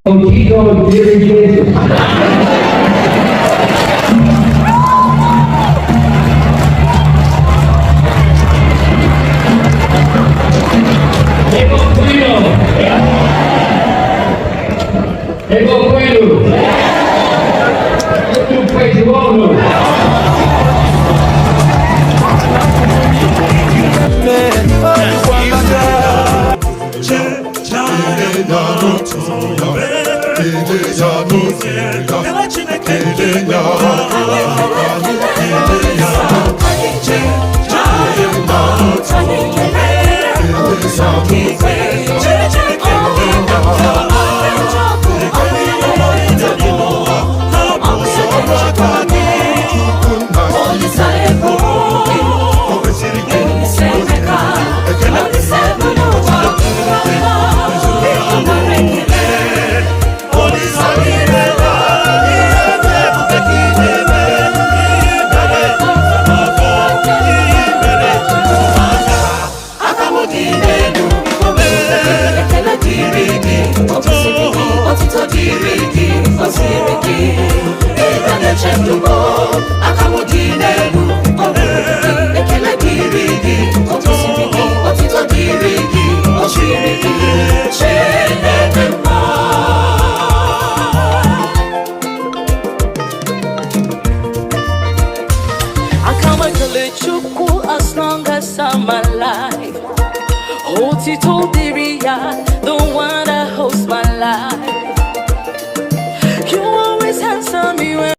Contigo dirigente. Ego Coelho. Tu fez o ouro. As long as I'm alive, Otito Diria, the one that hosts my life. You always answer me when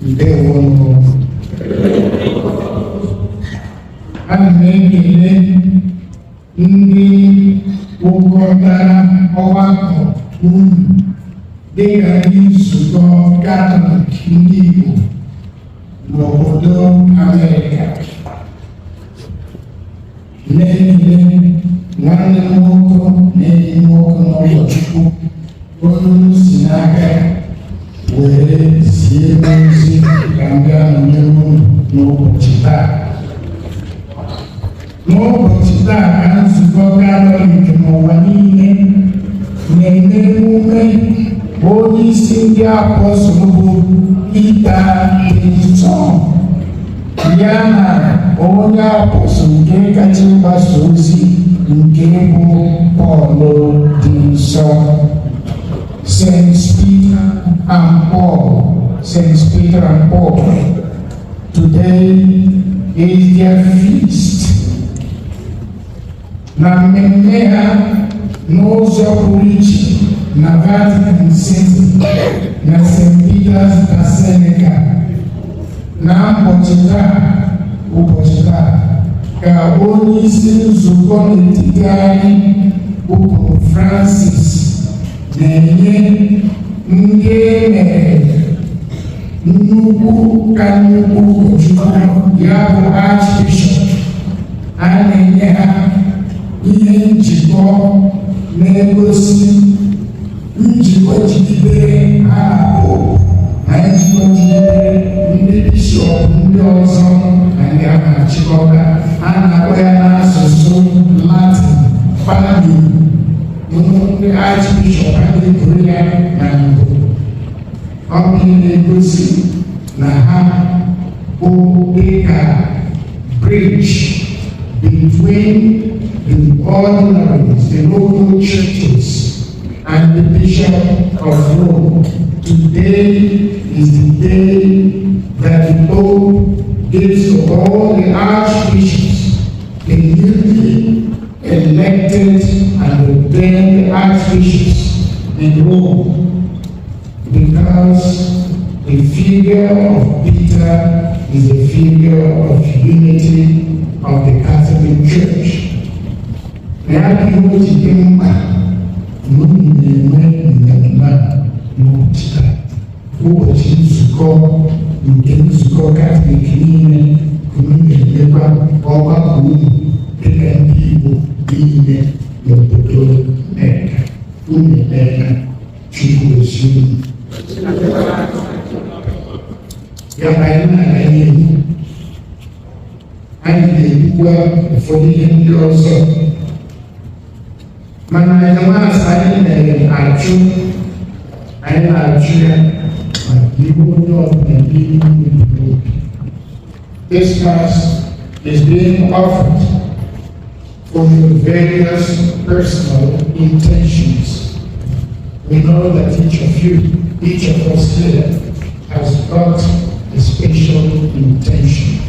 ndewono anekele ndị ụkọtara ọgbakọ unu dịka ndị nzukọ Katọlik ndị Igbo n'obodo Amerịka. Na-ekele nwanne m nwoke na enyi m nwoke n'ụlọchukwu onye si n'aka were zie ozi ka m gaa nọnyere unu n'ụbọchị taa. N'ụbọchị taa ka nzukọ Katọlik n'ụwa niile na-eme emume onye isi ndị apọstọl bụ Pita Peniton ya na onye apọstọl nke kacha mgbasa ozi nke bụ Pọl dị nsọ. Saints Peter and Paul. Today is their feast. Na mmemme ha n'ụzọ pụrụ iche na Vatican City na St. Peter's Basilica. Na ụbọchị taa ka onye isi nzukọ n'etiti anyị Pope Francis na-enye ndị emere nnukwu ụkọchukwu ya bụ Archbishop. A na-enye ha ihe njikọ na-egosi njikọ jidere ha na njikọ jidere ndị bishọp ndị ọzọ na ndị a na-achịkọta. A na-akpọ ya n'asụsụ Latin Family. Ndị Archbishop a na-ekuru ya na mbụ. Ọ bụ na-egosi na ha bụ dịka bridge between the ordinaries, the local churches, and the Bishop of Rome. Today is the day that the Pope gives to all the archbishops, the newly elected and ordained archbishops in Rome, because the figure of Peter is a figure of unity of the Catholic Church. Now, people begin ụbọchị nzukọ nke nzukọ Katọlik niile unu na-emekwa ọgbakọ unu dịka ndị Igbo niile n'obodo Amerịka. Unu na-eme Chukwu ozi unu. Ya bụ anyị na-aga n'ihu, anyị na-ekwukwa ụfọdụ ihe ndị ọzọ, mana enyemaka anyị na-achụ ya This Mass is being offered for your various personal intentions. We know that each of us here, has got a special intention.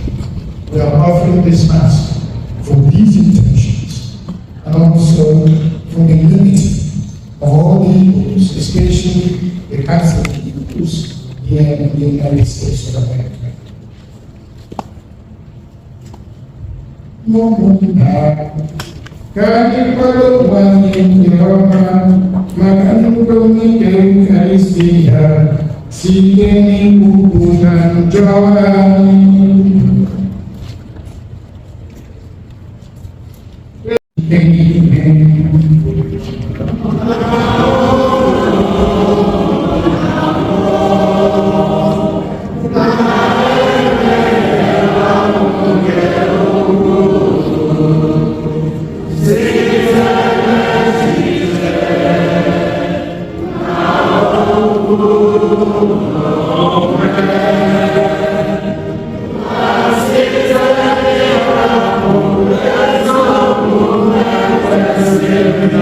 We are offering this Mass for these intentions and also for the unity of all the Igbos, especially the Catholic Igbos here in the United States of America. Kami perlu banyak diroma, maka kami Eucharistia, sikeni hubungan jawani. Amen.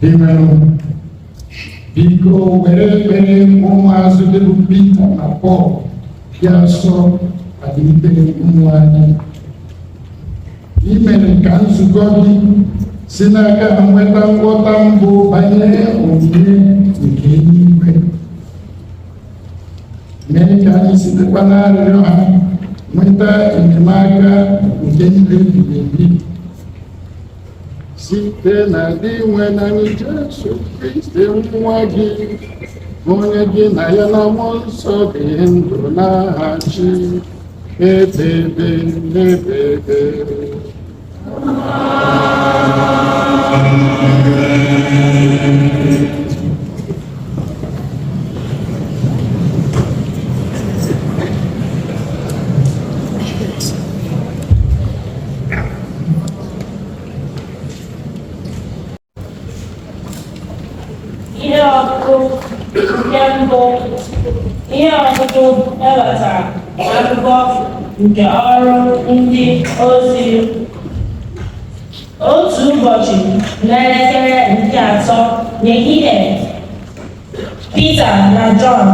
Dimenu biko were umuazu de Peter na Paul ya so adibere umuani imere ka nzukọ gị si n'aka ha nweta nghọta mbụ banyere onyinye nke eluigwe mee ka anyị sitekwa n'arịrịọ ha nweta enyemaka nke ndụ ebighị ebi site na dị nwe naanị Jesu Kristi nwa gị onye gị na ya na mmụọ nsọ dị ndụ n'aha chi ebebe n'ebebe. Ihe ọtụtụ ewetara akụkọ nke ọrụ ndị ozi. Otu ụbọchị n'elekere nke 3 n'ehihie, Pita na Jọn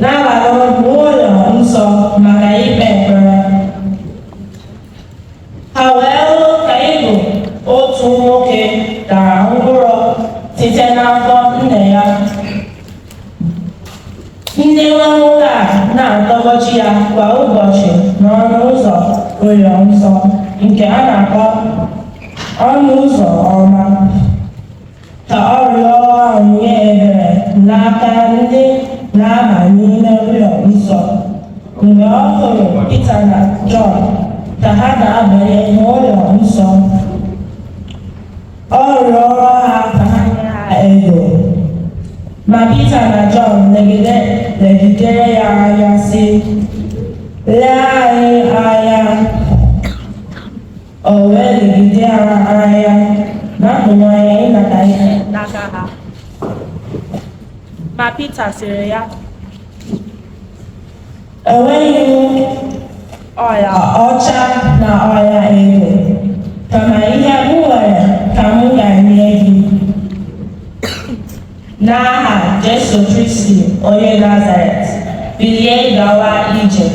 na-abata n'ụlọ nsọ maka ikpe ekpere. Ha wee hụ ka ịbụ otu nwoke dara ngwụrọ site n'afọ nne ya. Ndị nwe nwoke a na-adọgọchi ya kwa ụbọchị n'ọnụ ụzọ ụlọ nsọ nke a na-akpọ ọnụ ụzọ ọma, ka ọ rịọ onyinye ebere n'aka ndị na-aba n'ime ụlọ nsọ. Mgbe ọ hụrụ Pita na Jọn ka ha na-abanye n'ụlọ nsọ, ọ rịọrọ ha ka ha nye ha ego. Ma Pita na Jọn legidere ya anya sị, "Lee anyị anya." O wee legide ha anya na-apụnye anya ịnata ihe n'aka ha. Ma Pita sịrị ya, "Enweghị m ọla ọcha na ọla ego, kama ihe m nwere ka m ga-enye gị. n'aha Jesu Kristi onye Nazaret, bilie gawa ije.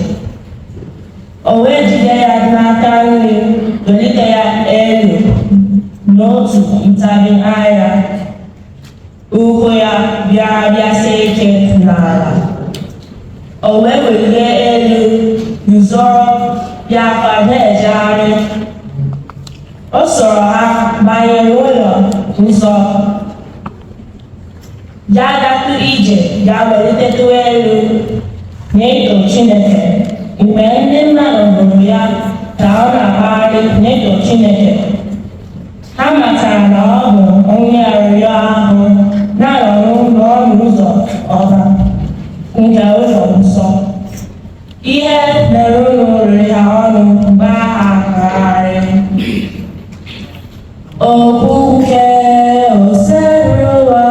O wee jide ya n'aka nri, welite ya elu n'otu ntabi anya. Ụkwụ ya bịara sie ike n'ala. O wee welie elu guzoro ya ka na-ejegharị. O soro ha banye n'ụlọ nsọ. Ya gatụ ije ya welitetụ elu na-eto Chineke. Mgbe ndị mmadụ hụrụ ya ka ọ na-akpagharị na-eto Chineke, ha matara na ọ bụ onye arịrịọ ahụ na-anọ n'ọnụ ụzọ ọma nke ụlọ nsọ. Ihe mere unu riri ha ọnụ mgbe ha agagharị. Okwuke oseruwa.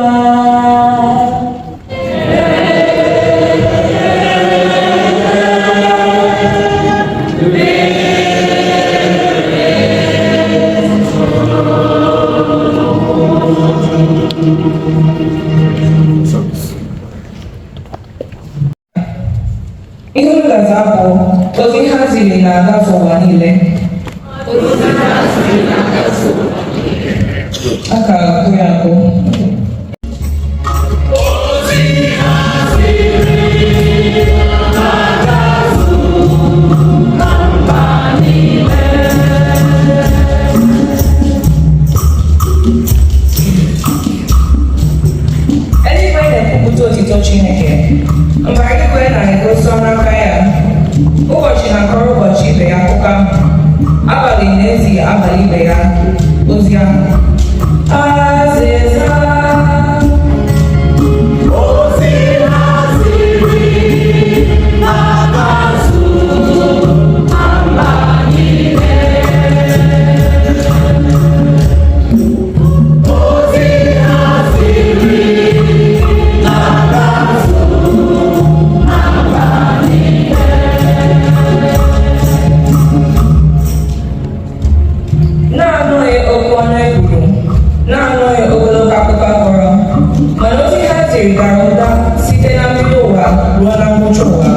Ihe unu gaza bụ ozi ha ziri na-agafe ụwa niile. A ka agụ ya agụ. Eluigwe na-ekwupụta otito Chineke. Mgbe eluigwe na-egosi ọrụ aka ya, ụbọchị na-akọrọ ụbọchị ibe ya akụkọ ahụ, abalị na-ezi abalị ibe ya ozi ahụ. Azịza na-anụghị okwu ọnụ ekwuru, na-anụghị ogologo akụkọ akọrọ, mana ozi ha ziri gara ụda site na mbido ụwa ruo na ngwụcha ụwa.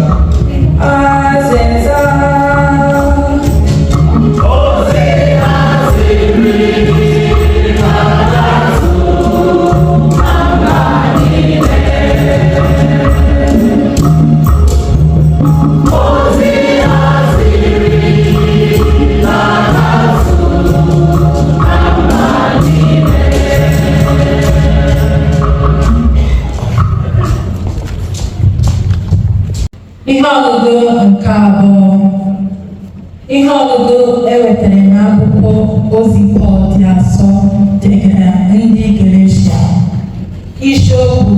Azịza ihe ọgụgụ nke abụọ. Ihe ọgụgụ ewetara n'akwụkwọ ozi Pọl dị asọ degara ndị Galeshia. Isiokwu: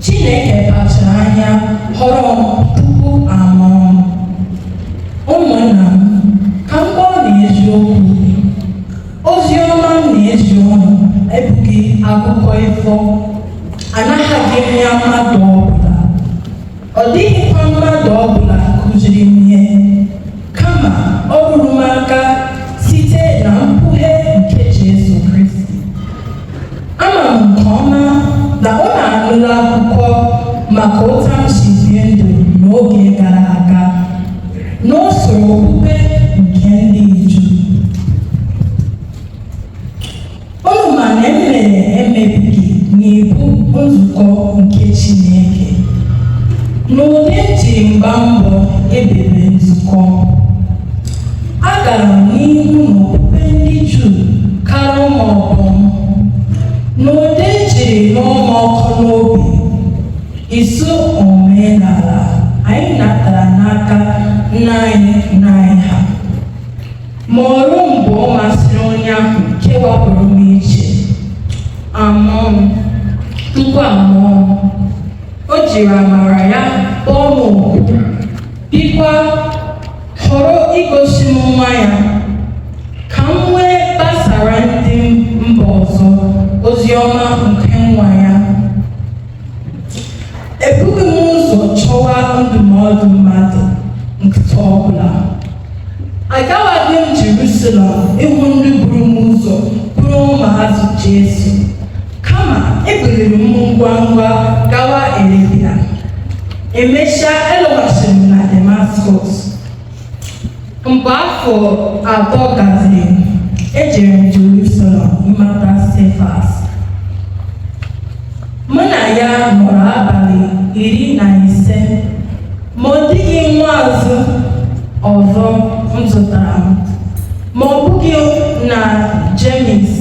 Chineke kpachara anya họrọ tupu amụọ m. Ụmụnna m, ka m gwa unu eziokwu, ozi ọma m na-ezi unu ebughị akụkọ ifo, anaghị m ya mmadụ ọbụla. Ọ dịghịkwa mmadụ ọbụla kụziri m ihe, kama ọ ruru m aka site na mkpughe nke Jesu Kristi. Ama m nke ọma na ọ na-anụla akwụkwọ maka otu m si bie ndụ n'oge gara aga n'usoro okpukpe nke ndị Juu. Unu ma na emere emebighị n'iwu nzukọ nke Chineke. N'ụdị ntị mgba mbọ ebere nzukọ, agara m n'ihu n'okpukpe ndị Juu karịa ụmụ ọgbọ m. N'ụdị jiri n'ụmụ ọkụ n'obi, iso omenala anyị natara n'aka nna anyị ha. Ma ọrụ mbụ ọ masịrị onye ahụ kewapụrụ m iche. Amụọ m, tupu amụọ m, o jiri amara ya kpọọ m oku, bikwa họrọ igosi m nwa ya, ka m wee gbasara ndị mba ọzọ ozi ọma nke nwa ya. Ebughị m ụzọ chọwa ndụmọdụ mmadụ nkịta ọbụla. Agawaghị m Jerusalem ịhụ ndị buru m ụzọ bụrụ ụmụazụ Jesu, kama ebuliri m ngwa ngwa ngwa gawa Arabia. Emesịa elọghachiri m na Damascus. Mgbe afọ 3 gaziri, ejere m Jerusalem ịmata Stephens. Mụ na ya nọrọ abalị 15, ma ọ dịghị nwaazụ ọzọ m zụtara m, ma ọ bụghị na James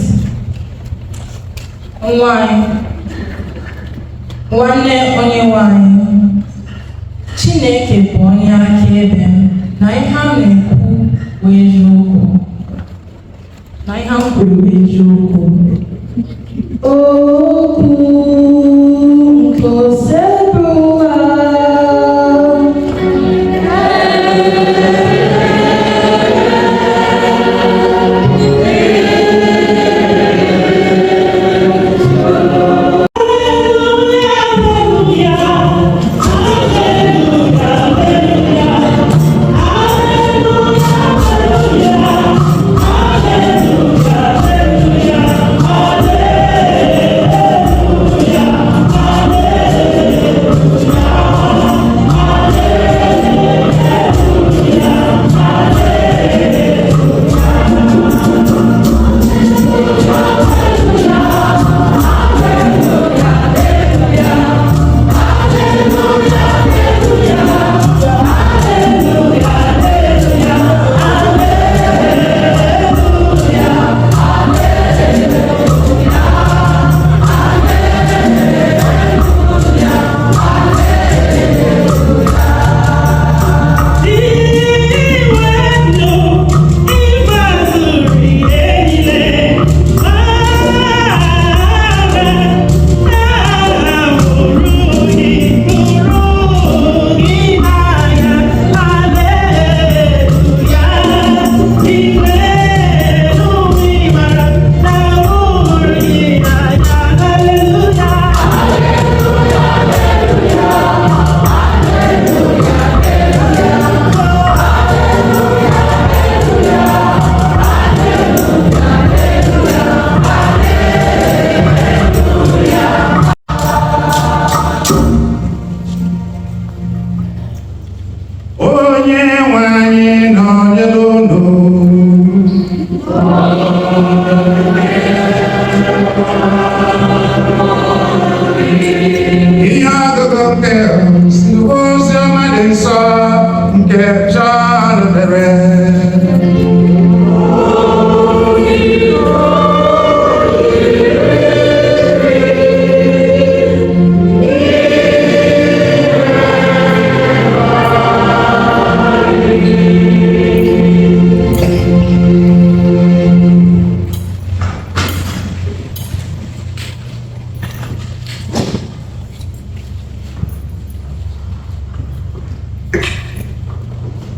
nwanne onye nwanyị. Chineke bụ onye akaebe m na ihe m na-ekwu bụ eziokwu, na ihe m kwuru bụ eziokwu. Okwu nke Osebrua.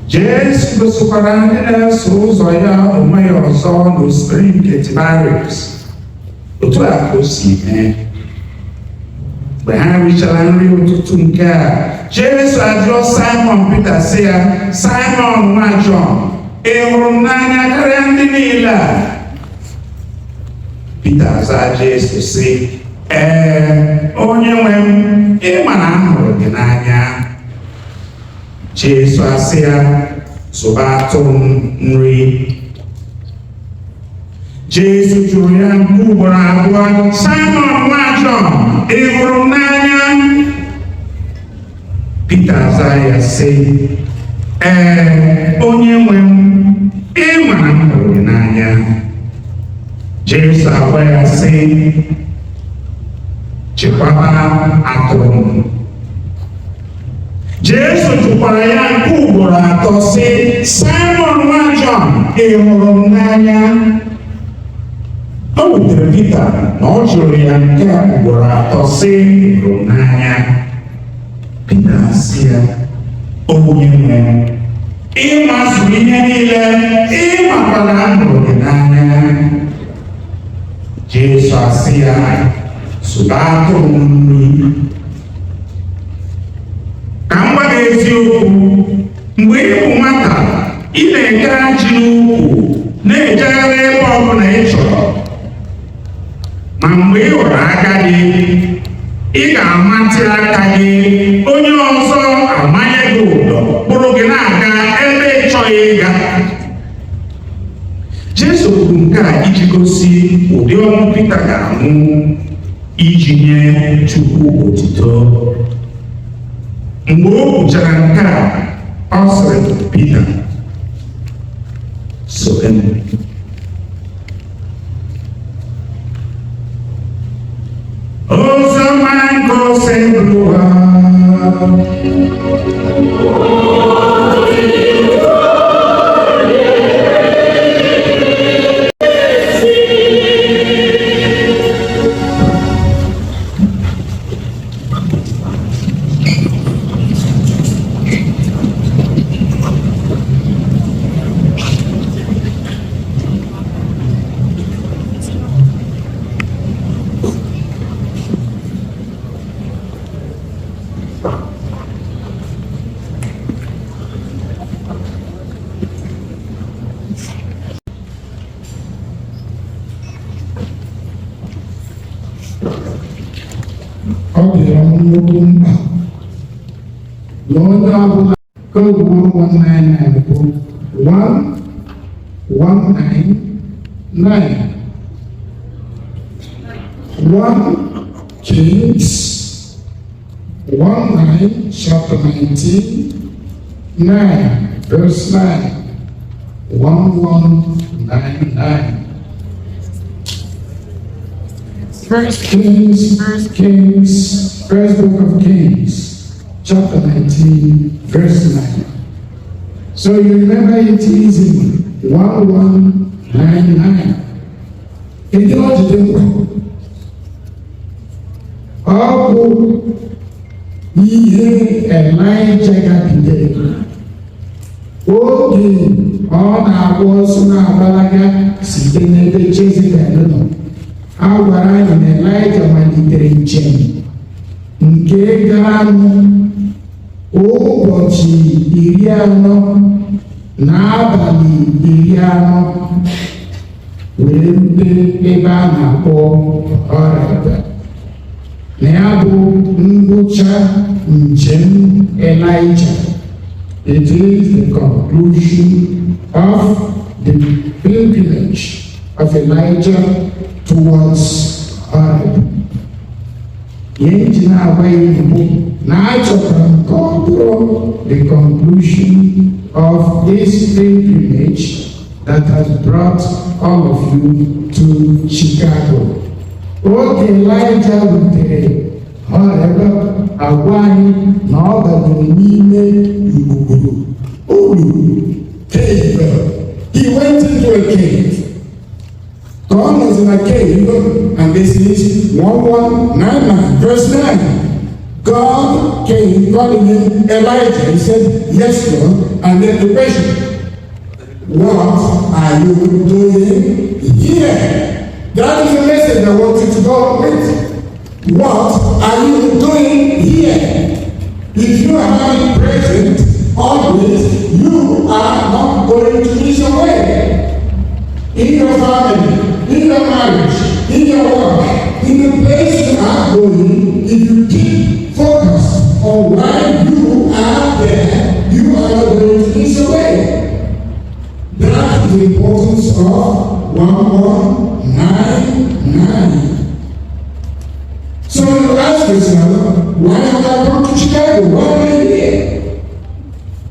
Jesu gosikwara ndị na-eso ụzọ ya onwe ya ọzọ n'osimiri nke Tiberias. Otu a ka o si mee. Mgbe ha richara nri ụtụtụ nke a, Jesu ajụọ Simon Peter sị ya, Simon nwa Jọn, ị hụrụ m n'anya karịa ndị niile a? Peter zaa Jesu sị, onye nwe m, ị ma na m hụrụ gị n'anya. Jesu asị ya, zụba atụrụ m nri. Jesu jụrụ ya nke ugboro abụọ, Simon nwa Jọn, ị hụrụ m n'anya? Peter zaa ya sị, onye nwe m, ị ma na m hụrụ gị n'anya. Jesu agwa ya sị, chekwaba atụrụ m. Jesu jụkwara ya nke ugboro atọ sị, Simon nwa Jọn, ị hụrụ m n'anya? O wutere Pita na ọ jụrụ ya nke ugboro atọ sị, ị hụrụ m n'anya? Pita sị ya, onye nwe m, ị mazuru ihe niile, ị makwara na m hụrụ gị n'anya. Jesu asị ya, zụba atụrụ m nri. Ka m gwa gị eziokwu, mgbe ị bụ nwata, ị na-egara ji n'ukwu na-ejegharị ebe ọbụla ị chọrọ. Ma mgbe ị ghọrọ agadi, ị ga-amatị aka gị, onye ọzọ amanye gị ụdọ kpụrụ gị na-aga ebe ị chọghị ịga. Jesu kwuru nke a iji gosi ụdị ọnwụ Pita ga-anwụ iji nye Chukwu otuto. Mgbe o kwuchara nke a, ọ sịrị Pita, "Soro m." Oziọma nke ose bụrụ ụwa. Ọ dịrị nnukwu mkpa na onye ọbụla koodu 1199 bụ 1199 1 Kings 19 chapter 19 9 verse 9 1199. First book of Kings, chapter 19, verse 9. So you remember it easily, 1199. It don't do ọ bụ ihe Elijah gabigara oge ọ na-agba ọsọ na-agbalaga site n'ebe Jezebel nọ. A gwara anyị na Elijah malitere njem nke ga-anọ ụbọchị 40 na abalị 40 wee rute ebe a na-akpọ Horeb. Na ya bụ ngwụcha njem Elijah. It is the conclusion of the pilgrimage of Elijah towards Horeb. Ihe ji na-agba Igbo na-achọtara nke ọ bụrụ the conclusion of this pilgrimage that has brought all of you to Chicago. Oge Elijah rutere Horeb, agwa anyị na ọ banyere n'ime igbugbo olulu cave. He went into a cave. God was in a cave, and this is 1199, verse 9. God came calling him Elijah. He said, "Yes, Lord." And then the question, "What are you doing here?" That is the message I want you to go with. What are you doing here? If you are not present always, you are not going to miss your way. In your family, in your marriage, in your work, in the place you are going, if you keep focused on why you are there, you are not going to miss your way. That is the importance of 1199. So you ask yourself, why have I come to Chicago? Why am I here?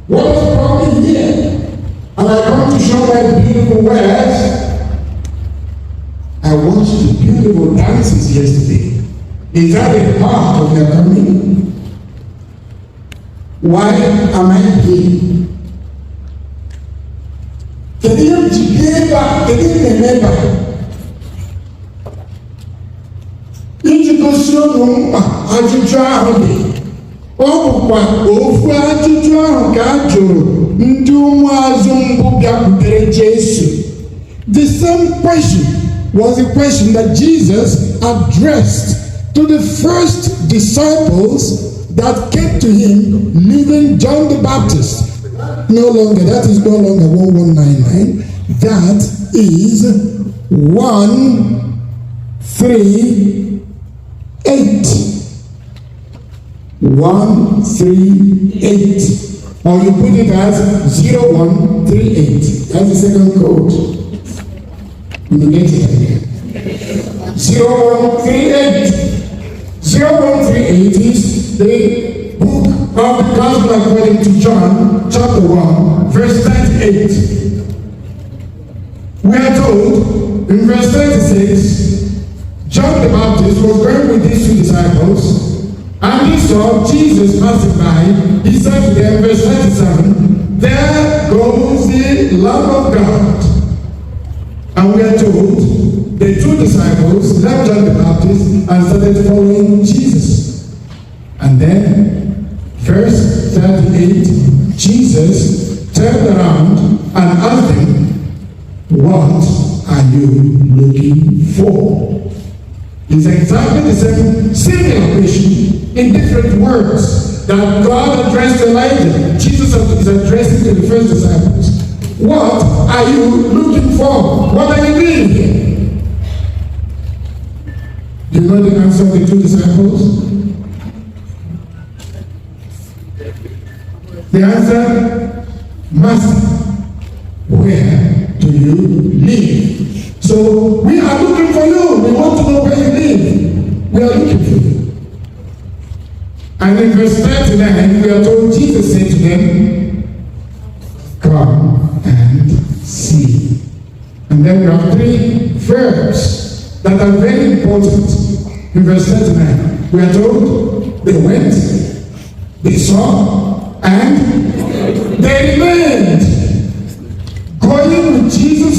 What is the problem here? And I come to show my beautiful wares. I watched the beautiful dances yesterday. Is that a part of their coming? Why am I here? Kedu ihe m ji bịa ebe a? Kedu ihe na-eme ebe a? Iji gosi ụmụ mkpa ajụjụ ahụ dị. Ọ bụkwa ofu ajụjụ ahụ ka a jụrụ ndị ụmụazụ mbụ bịakwutere Jesu. The same question was the question that Jesus addressed to the first disciples that came to him, leaving John the Baptist. No longer, that is no longer 1199. That is 138. 138. Or you put it as 0138. That's the second code. You get it again. 0138. 0138 is the book of the Gospel according to John, chapter 1, verse 38. We are told in verse 36, John the Baptist was going with his 2 disciples, and he saw Jesus passing by. He said to them, verse 37, there goes the Lamb of God. And we are told the 2 disciples left John the Baptist and started following Jesus. And then, verse 38, Jesus turned around and asked them, what are you looking for? It's exactly the same question in different words that God addressed Elijah. Jesus is addressing to the first disciples. What are you looking for? What are you doing here? Do you know the answer of the 2 disciples? The answer, Master, where do you live? So we are looking for you. We want to know where you live. We are looking for you. And in verse 39, we are told Jesus said to them, come and see. And then we have 3 verbs that are very important. In verse 39, we are told they went, they saw, and they remained. Going with Jesus,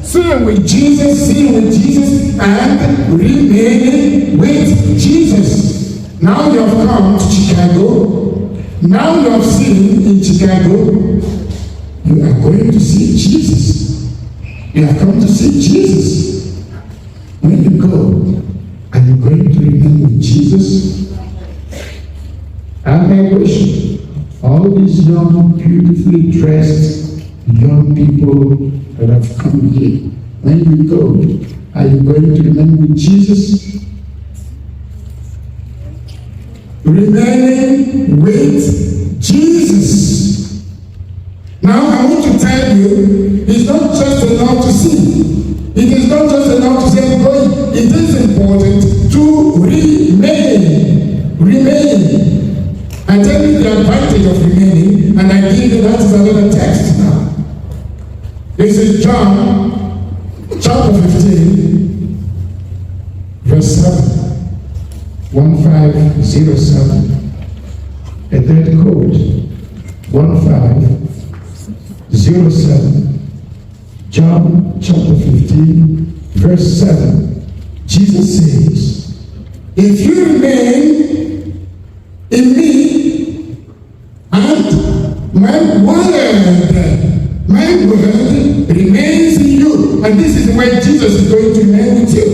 seeing with Jesus, and remaining with Jesus. Now you have come to Chicago. Now you have seen in Chicago. You are going to see Jesus. You have come to see Jesus. When you go, are you going to remain with Jesus? And my question, all these young, beautifully dressed young people that have come here, when you go, are you going to remain with Jesus? Remaining with Jesus. Now I want to tell you, it's not just enough to see. It is not just enough to say I'm going. It is important to remain. Remain. I tell you the advantage of remaining, and I give you that is another text now. This is John chapter 15, verse 7. 1507. A third code. 1507. John chapter 15, verse 7. Jesus says, if you remain in me, and my word remains in you. And this is where Jesus is going to remain with you.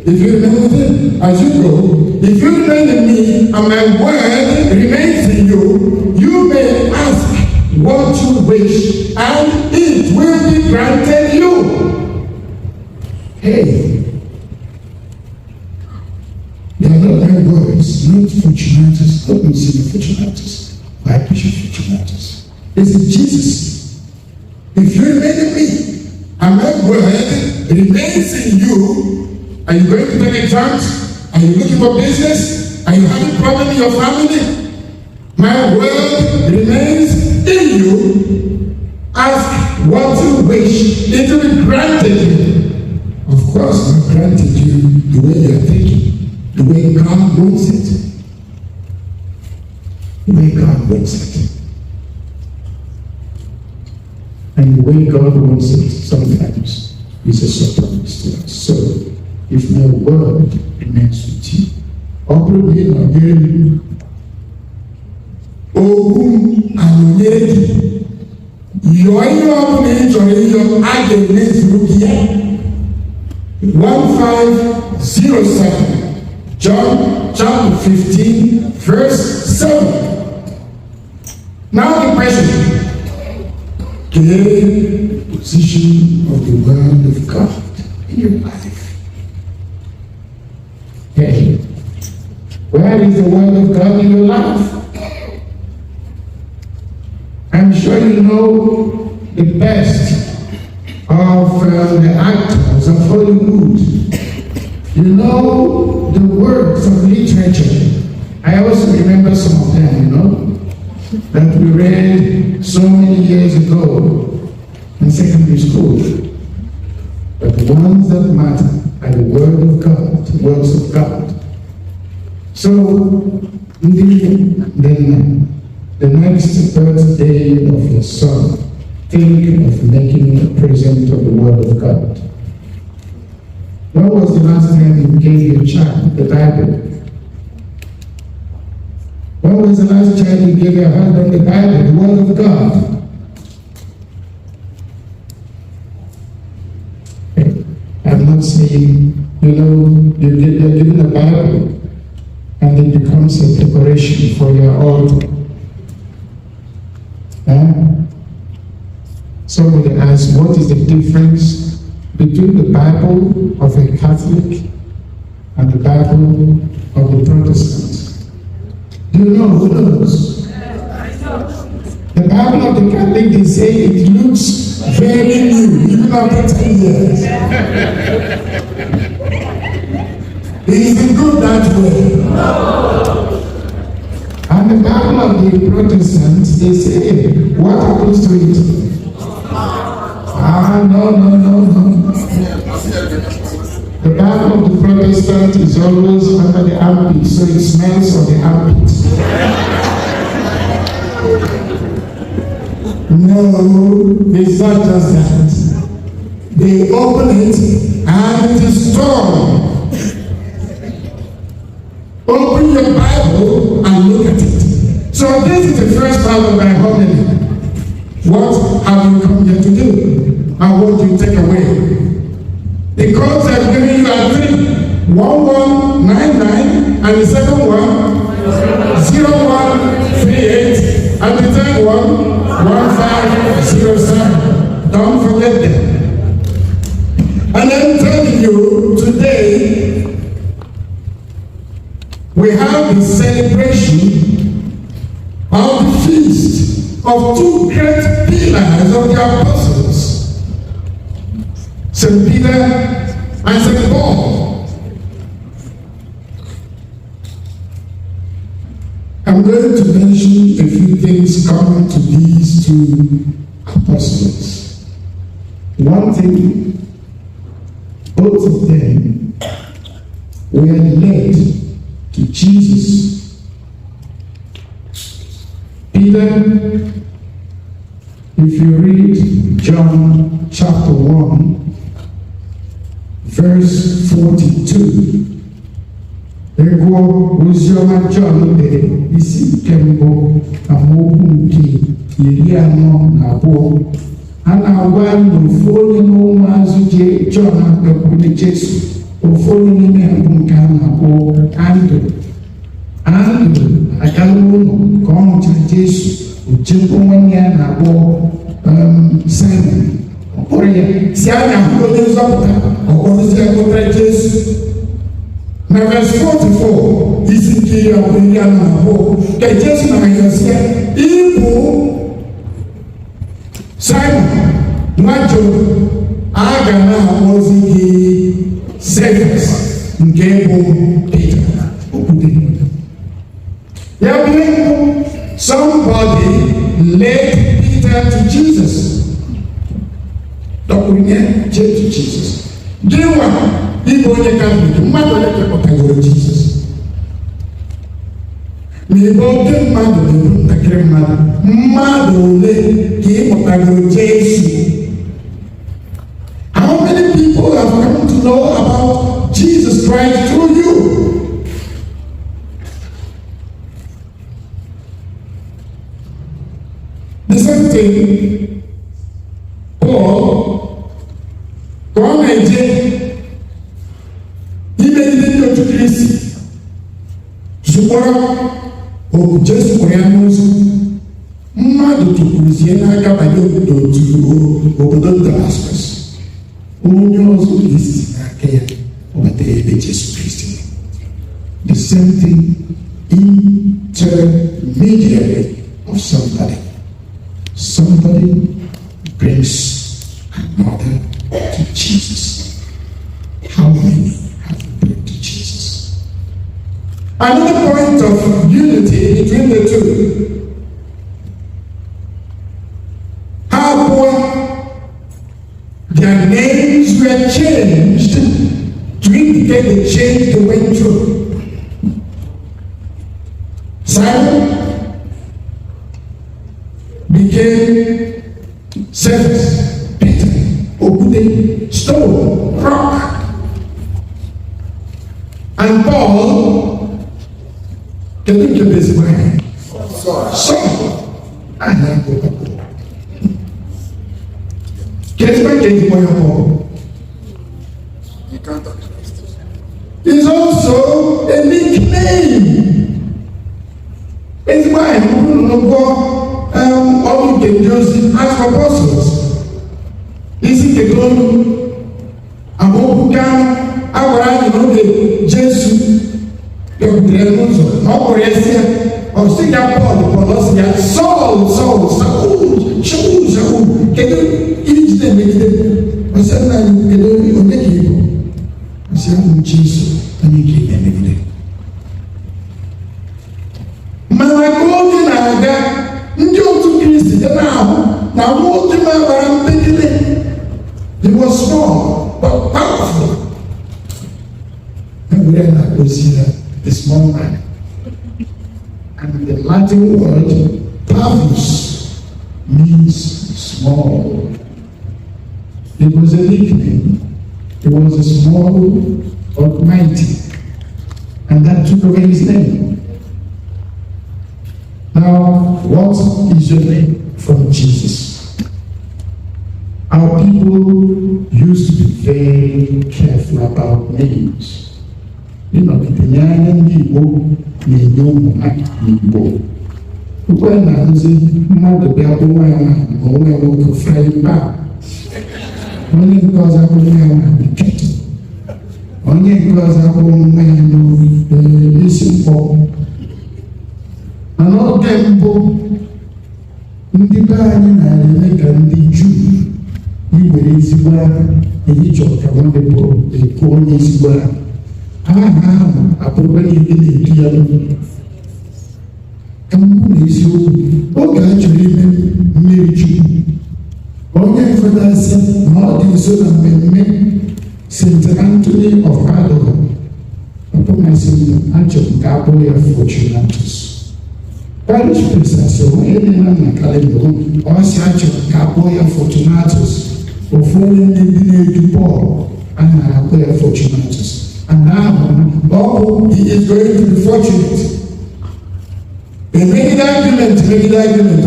If you remain with him as you go, if you remain in me and my word remains in you, you may ask what you wish and it will be granted you. Hey, they are not my words, not Fortunatus, not Monsignor Fortunatus. Why Bishop Fortunatus? This is Jesus. If you remain in me and my word remains in you, are you going to take exams? Are you looking for business? Are you having problem in your family? My word remains in you. Ask what you wish, it will be granted you. Of course, not granted you the way you are thinking, the way God wants it. The way God wants it. And the way God wants it sometimes is a surprise to us. So, if my word remains with you, openly again, your 1507, John chapter 15, verse 7. Now the question, the position of the word of God in your life. Hey, Where is the word of God in your life? I'm sure you know the best of the actors of Hollywood. You know the works of literature. I also remember some of them, that we read so many years ago in secondary school. But the ones that matter are the Word of God, the words of God. So, the next birthday of your son, think of making a present of the Word of God. When was the last time you gave your child the Bible? When was the last time you gave your husband the Bible, the Word of God? I'm not saying, you're given a Bible and it becomes a decoration for your altar. Somebody asked, what is the difference between the Bible of a Catholic and the Bible of the Protestant? Do you know? Who knows? The Bible of the Catholic, they say it looks very new, even after 10 years. It isn't good that way. And the Bible of the Protestants, they say, what happens to it? No. The Bible of the Protestant is always under the armpit, so it smells of the armpit. No, it's not just that. They open it and it is torn. Open your Bible and look at it. So this is the first part of my homily. What have you come here to do? And what do you take away? The codes I've given you are 3. 1199, and the second one 0138, and the third one 1507. Don't forget them. And I'm telling you today, we have the celebration of the feast of 2 great pillars of the apostles, St. Peter and St. Paul. I'm going to mention a few things common to these 2 apostles. One thing, both of them were led to Jesus. Peter, if you read John chapter 1, verse 42, Ego Uzioma John de isi kembo amoku nke iri anọ na abụọ. A na-agwa n'ofu onye n'ụmụazụ John akpọkwuru Jesu, ofu onye n'ime ha bụ nke a na-akpọ Andrew. Andrew agala ụlọ ka ọ hụchara Jesu, o jekwa nwanne ya na-akpọ Simon. Ọ kpọrọ ya si anya hụ onye nzọpụta, ọ kpọrọzi ya kpọtara Jesu. Na verse 44, isi nke ya bụ iri anọ na abụọ, ka Jesu na-ayọsị ya, ịbụ Simon nwa Jona, a ga na-akpọzi gị Cephas, nke bụ Peter. Ya bụ somebody led Peter to Jesus. Dọkpụrụ to Jesus. Gịnwa ịbụ onye Katọlik, mmadụ onye kepụtagoro Jizọs. Ma ebe oke mmadụ na-ebu ntakịrị mmadụ ole ka ị kpọtagoro Jesu? How many people have come to know about Jesus Christ through you? The same thing, Paul, ka ọ na-eje imegide ndị otu Kristi, zụkwara oku Jesu kwere ya n'ụzọ. Mmadụ tụkwuzie n'aka banye obodo Damascus. Onye ọzọ Kristi n'aka ya, ọ batara ebe Jesu Kristi. The representing intermediary of somebody. Somebody brings another to Jesus. How many have brought to Jesus? Another point of unity between the two. How their names were changed to indicate the change they went through. Simon became Cephas, Peter, Ogude, stone, rock. And Paul, the little bit man, Saul, and is also a nickname. It's why all the Joseph as apostles. Is it the glory? Amobuka, Abraham, Jesus, your Drenos, Operesia, or Sika Paul, Saul, Shaul, can you eat them? I said, I can make you. I said, Jesus, and you keep them in there. He was small but powerful. And we are not consider a small man. And the Latin word parvus means small. It was a nickname. He was a small but mighty. And that took away his name. Now, what is your name from Jesus? Our people used to be very careful about names. You know, the Nyanya Igbo, Nyomu Igbo. When I was in Mother Belbuana, or when I was afraid back, only because I was the kettle, only because I was listen for. And all them both, in the garden, and the Jew. Igwe ezigbo eyi chọrọ one people ekwu onye ezigbo aha ahụ abụrụkwa ihe na-edu ya ka mbụ na eziokwu oge a chọrọ ime mmiri chukwu onye mfọdasị na ọ dị nso na mmemme St. Anthony of Padua ọbụmasị achọrọ ka abụrụ ya Fortunatus parish priest asị onye dị na kalenda ọ sị achọrọ ka abụrụ ya Fortunatus. Before they Paul and I pray Fortunatus. And now, he is going to be fortunate. They make the argument.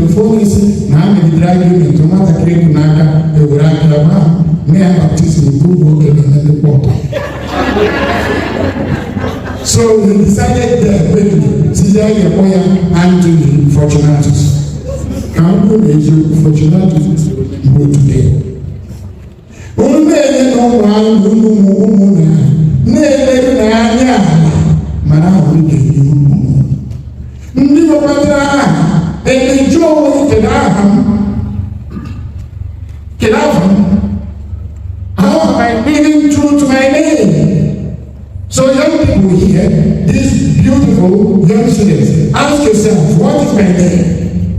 Before they say, now make the argument, no matter create Naka, they will write about may I baptize in good work and the portal. So they decided that Caesar Anthony Fortunatus. Can't go Fortunatus go today. Ndị no one ụmụ na-ele n'anya mana ahụ ga-eyi ụmụ ndị nwekwatara aha emeju onwe kele aha how am I living true to my name? So young people here, these beautiful young students, ask yourself, what is my name?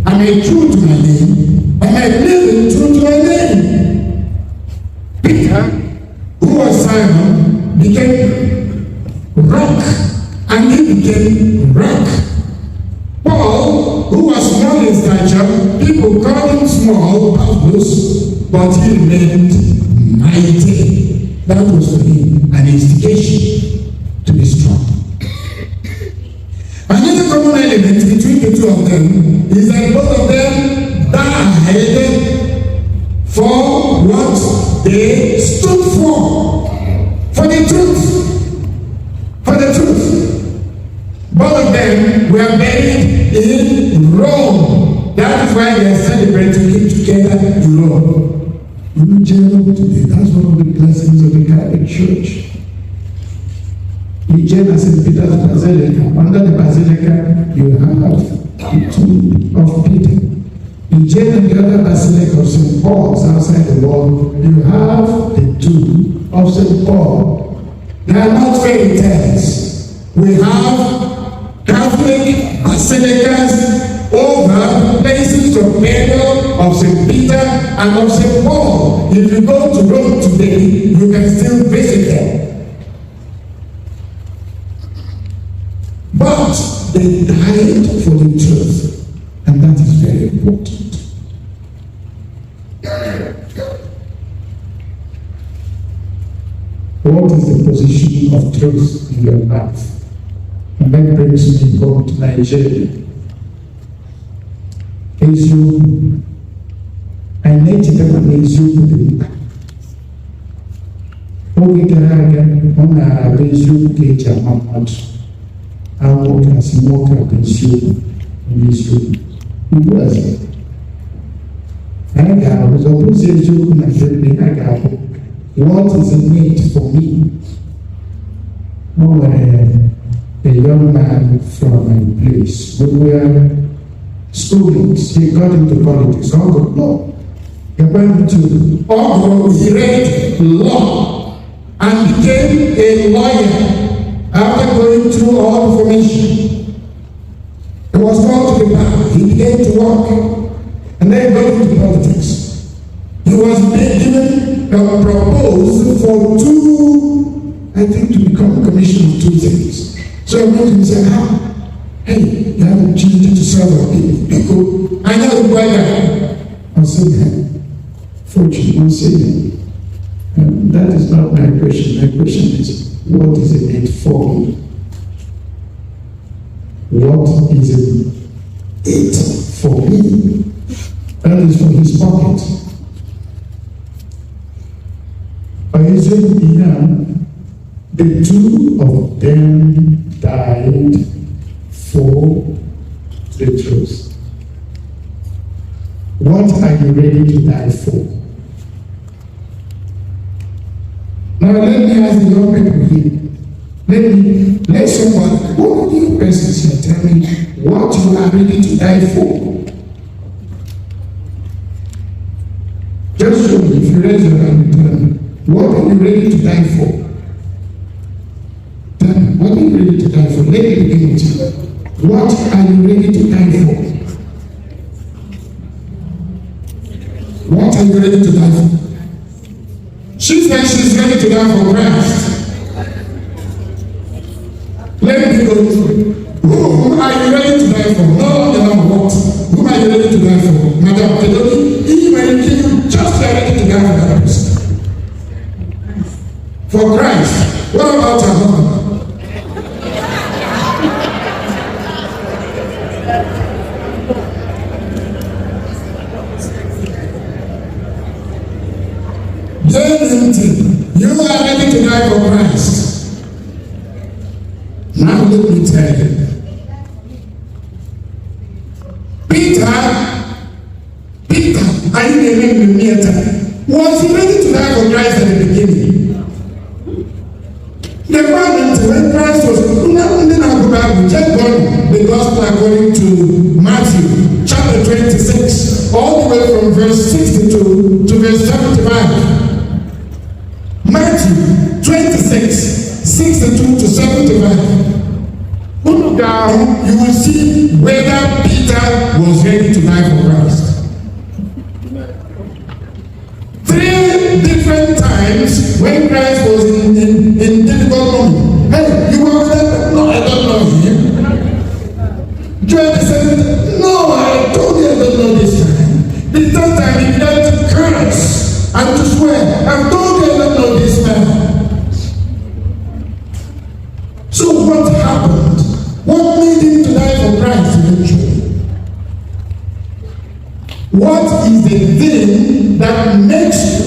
Am I true to my name? Am I living true to my name? Peter, who was Simon, became rock, and he became rock. Paul, who was small in stature, people called him small, Paulus, but he remained mighty. That was for him an instigation to be strong. Another common element between the two of them is that both of them died for what they stood for the truth. Both of them were buried in Rome. That is why they are celebrating together in Rome. Today, that's one of the blessings of the Catholic Church. Ije and St. Peter's Basilica. Under the Basilica, you have the tomb of Peter. Ije and the other Basilica of St. Paul's outside the wall, you have the tomb of St. Paul. They are not fairy tales. We have Catholic basilicas over places of burial of St. Peter and of St. Paul. If you go to Rome today, you can still visit them. But they died for the truth, and that is very important. What is the position of truth in your life? And that brings me home to Nigeria. Eziokwu, anyị na-echeta na eziokwu dị mkpa. Oge gara aga, ọ na-abụ eziokwu ka eji ama mmadụ. Nwoke asị nwoke a bụ eziokwu, onye eziokwu. Ugbu a anyị ga-ahụ ọ bụzi eziokwu na nke ha ga-ahụ. What is in it for me? A young man from my place, we were students, he got into politics. Uncle, no. He went to Ogo, he read law and became a lawyer after going through all the formation. He was called to the bar, he began to work, and then got into politics. He was given a proposal for to become a commission of 2 things. So I went and said, hey, you have a opportunity to serve our people. I know the brother. I said, fortune, I said, that is not my question. My question is, what is it for me? What is it for me? That is for his pocket. The two of them died for the truth. What are you ready to die for? Now let me ask the young people here. Let someone, one of you persons here, tell me what you are ready to die for. Just show me, if you raise your hand and tell me, what are you ready to die for? Tell me, what are you ready to die for? Let me begin with you. What are you ready to die for? What are you ready to die for? She said she's ready to die for Christ. Let me go through. Who are you ready to die for? No, you're not what? Who are you ready to die for? Madam Pedoni, even if you just ready to die for that person. For Christ. What about your husband? You are ready to die for Christ. Now let me tell you. Peter, are you remembering me at time? Was he ready to die for Christ at the beginning? The moment when Christ was, just going the gospel according to Matthew chapter 26, all the way from verse 62 to verse 75. Matthew 26, 62 to 75. Put down, you will see whether Peter was ready to die for Christ. 3 different times when Christ was in difficult moment. Hey, you were there? No, I don't know him. 27, no, I told you I don't know this time. The third time he began to curse and to swear. I told you I don't know this man. So what happened? What made him to die for Christ eventually? What is the thing that makes you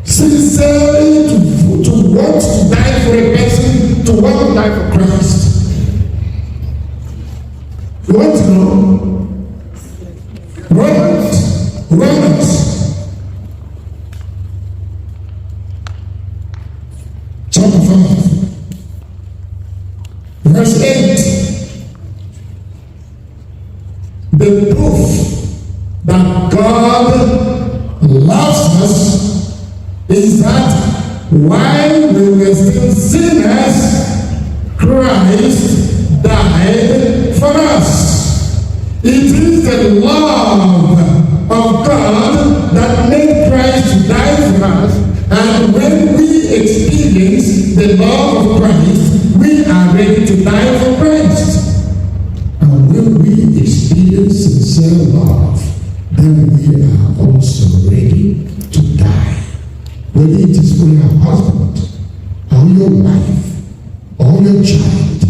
sincerely to want to die for a person, to want to die for Christ? You want to know? Romans chapter 5. while we were still sinners, Christ died for us. It is the love of God that made Christ die for us. And when we experience the love of Christ, we are ready to die for Christ. And when we experience sincere love, then we are also ready to die. Whether it is for your husband, or your wife, or your child,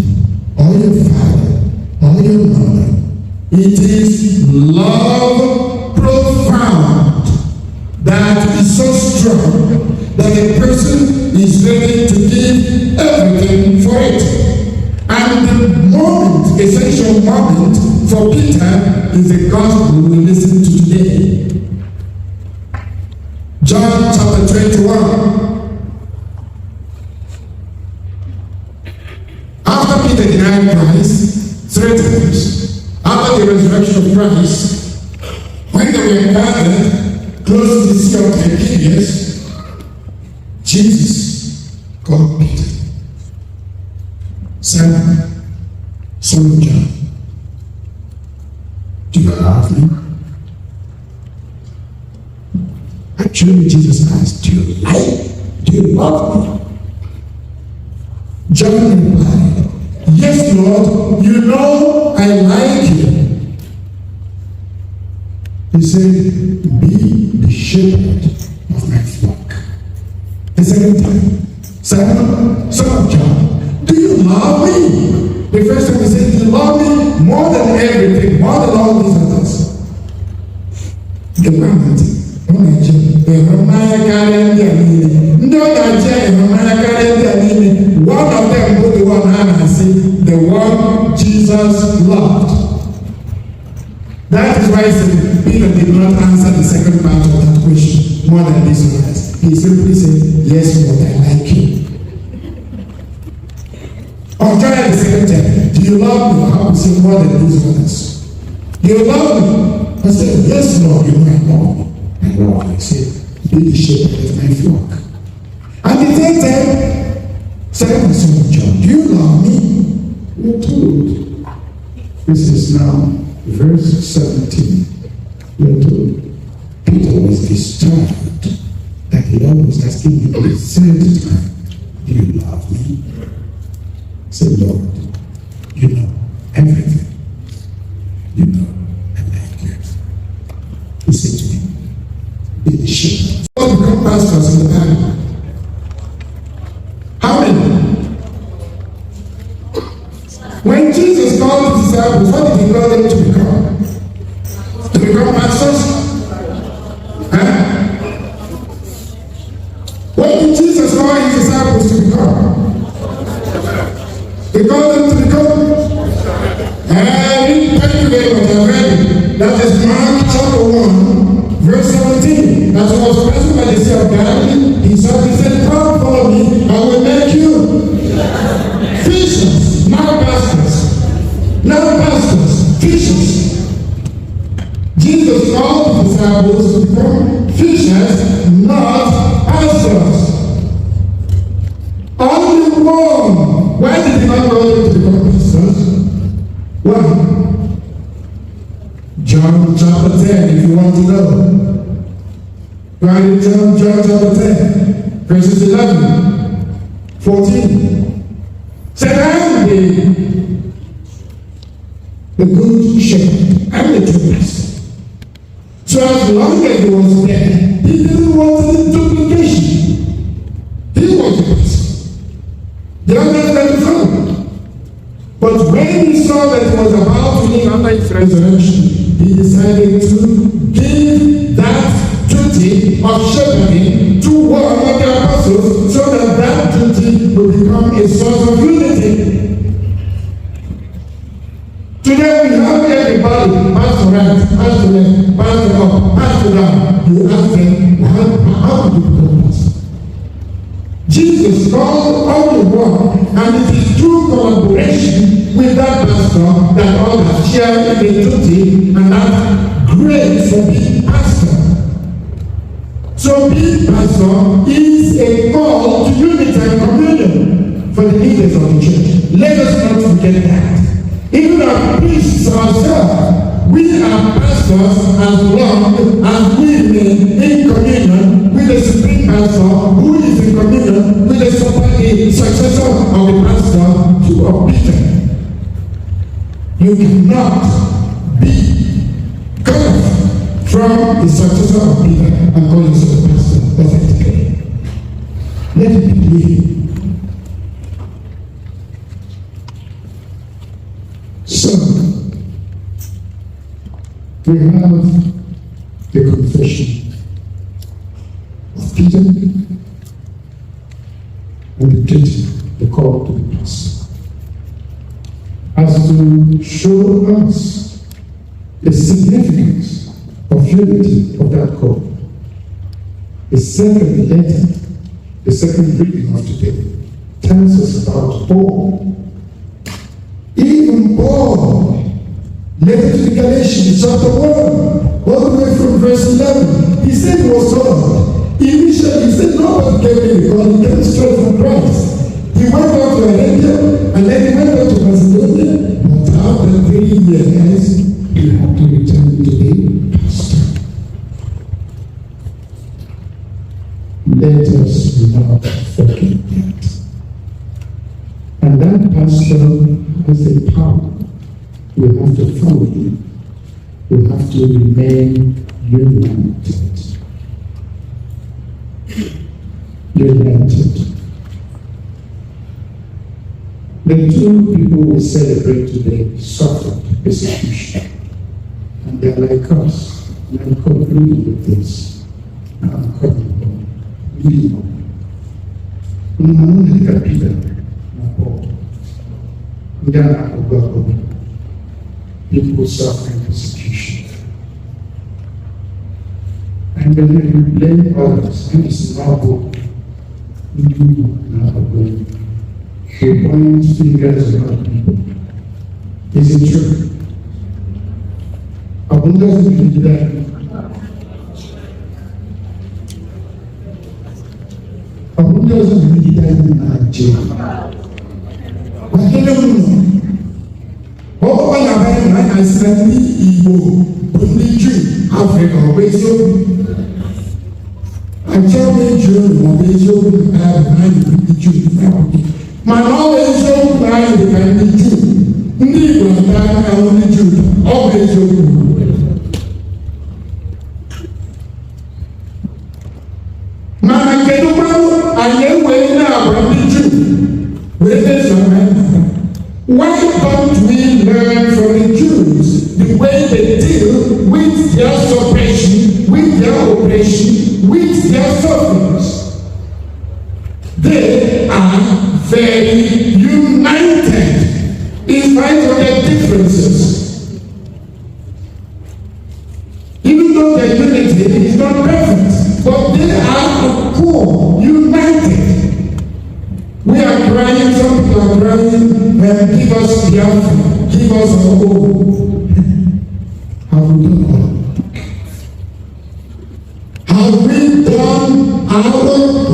or your father, or your mother, it is love profound that is so strong that a person is ready to give everything for it. And the moment, essential moment for Peter is the gospel we listen to today. John chapter 21. After Peter denied Christ 3 times, after the resurrection of Christ, when they were gathered close to the Sea of Tiberias, Jesus called Peter. Simon, son of John, do you love me? Actually, Jesus asked, do you love me? John replied, yes, Lord, you know I like you. He said, be the shepherd of my flock. The second time, Simon, son of John, do you love me? The first time he said, you love me more than everything, more than all these others. The moment, one of them put the one hand and say, the one Jesus loved. That is why Peter did not answer the second part of that question more than this one. He simply said, yes, Lord, I like you. Or try the second time. Do you love me? I will say more than these others. Do you love me? I said, yes, Lord, you know I love you. And Lord, I said, be the shepherd of my flock. And the third time, Simon, son of John, do you love me? We are told. This is now verse 17. We are told. Peter was disturbed that the Lord was asking him the third time, do you love me? Say, Lord, you know everything. You know I like you. He said to me, be the shepherd. All become pastors in the Bible. How many? When Jesus called the disciples, what did he call them to become? To become pastors? Huh? What did Jesus call his disciples to become? He called them to become? Thank you very much, I'm ready. That is Mark chapter 1, verse 17. As I was present by the Sea of Galilee, he said, come follow me, I will make you fishers, not pastors. Not pastors, fishers. Jesus called the disciples to become fishers, not pastors. Only one. Why did he not call them to become pastors? One. John chapter 10, if you want to know. Right in John chapter 10, verses 11, 14. Said, I am the good shepherd. I'm the true pastor. So as long as he was there, he didn't want any duplication. He was the pastor. The others were the follow. But when he saw that he was about to leave after his resurrection, he decided to give that duty of shepherding to one of the apostles so that that duty will become a source of unity. Today we have everybody, pastor right, pastor left, pastor up, pastor down. You ask them, how do you become pastor? Jesus called all the one, and it is through collaboration with that pastor that all have shared in the duty and that grace for being pastor. So being pastor is a call to leaders of the church. Let us not forget that. Even our priests ourselves, we are pastors as long as we remain in communion with the supreme pastor, who is in communion with the successor of the pastor, to of Peter. You cannot be cut off from the successor of Peter and call yourself a pastor authentically. Let it be clear. So, we have the confession of Peter and the call to the pastor, as to show us the significance of unity of that call. The second letter, the second reading of today, tells us about Paul. Even Paul, letter to the Galatians, chapter 1, all the way from verse 11, he said he was called. Initially, he said, nobody gave me the call, he came straight from Christ. He went back to Arabia, and then he went back to Macedonia, but after 3 years, he had to return to the pastor. Let us not forget that. And that pastor has a power. We have to follow him. We have to remain united. United. The two people we celebrate today suffered persecution. And they're like us. And I'm concluding with this. I'm coming home. Leave home. People suffering persecution. And when you blame others, and it's not good, you do not good. You point fingers at other people. Is it true? Abundance will be there. Abundance will be there in Nigeria. But I don't know. All I said, Igbo, only Jew, Africa, Obeso. I tell me Jew, Obeso, I Jew. My knowledge of life can be Jew. Negro, I only Jew, Obeso. Mama Keduba, I am way now, but be Jew. Where is your man? Why don't we learn from the Jews the way they deal with their suppression, with their oppression, with their sufferings? They are very united in spite of their differences. Even though their unity is not perfect, but they are core, united. We are crying, some people are crying, give us the answer, give us a hope. Have we done all? Have we done our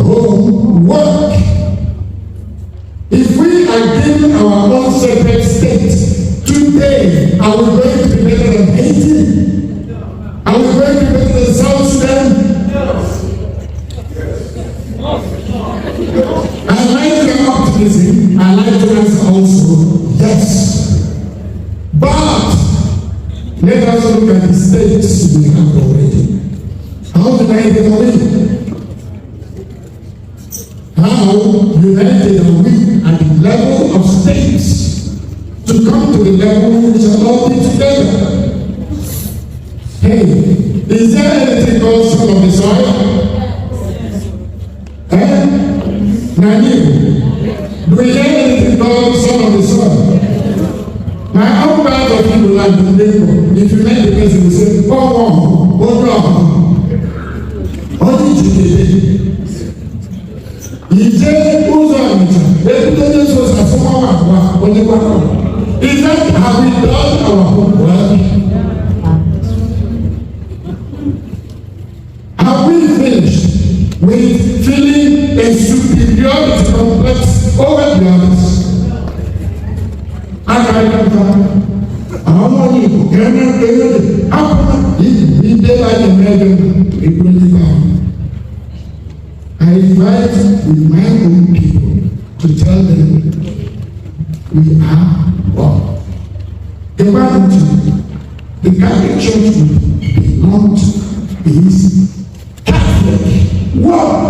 homework? If we are given our own separate state today, are we going to be better than Haiti? Are we going to be better than South Sudan? I like your optimism. I like to answer also, yes. But let us look at the states we have already. How united are we? How united are we at the level of states to come to the level we shall all be together? Hey, is there anything called son of the soil? Nani, do we hear anything called son of the soil? My own part of people like the neighbor, if you met the person, you say, oh, only today. Is that how we done our homework? Have we finished with feeling a superiority complex over the others? I invite with my own people to tell them we are one. The Bible, the Catholic Church we belong to is Catholic. One.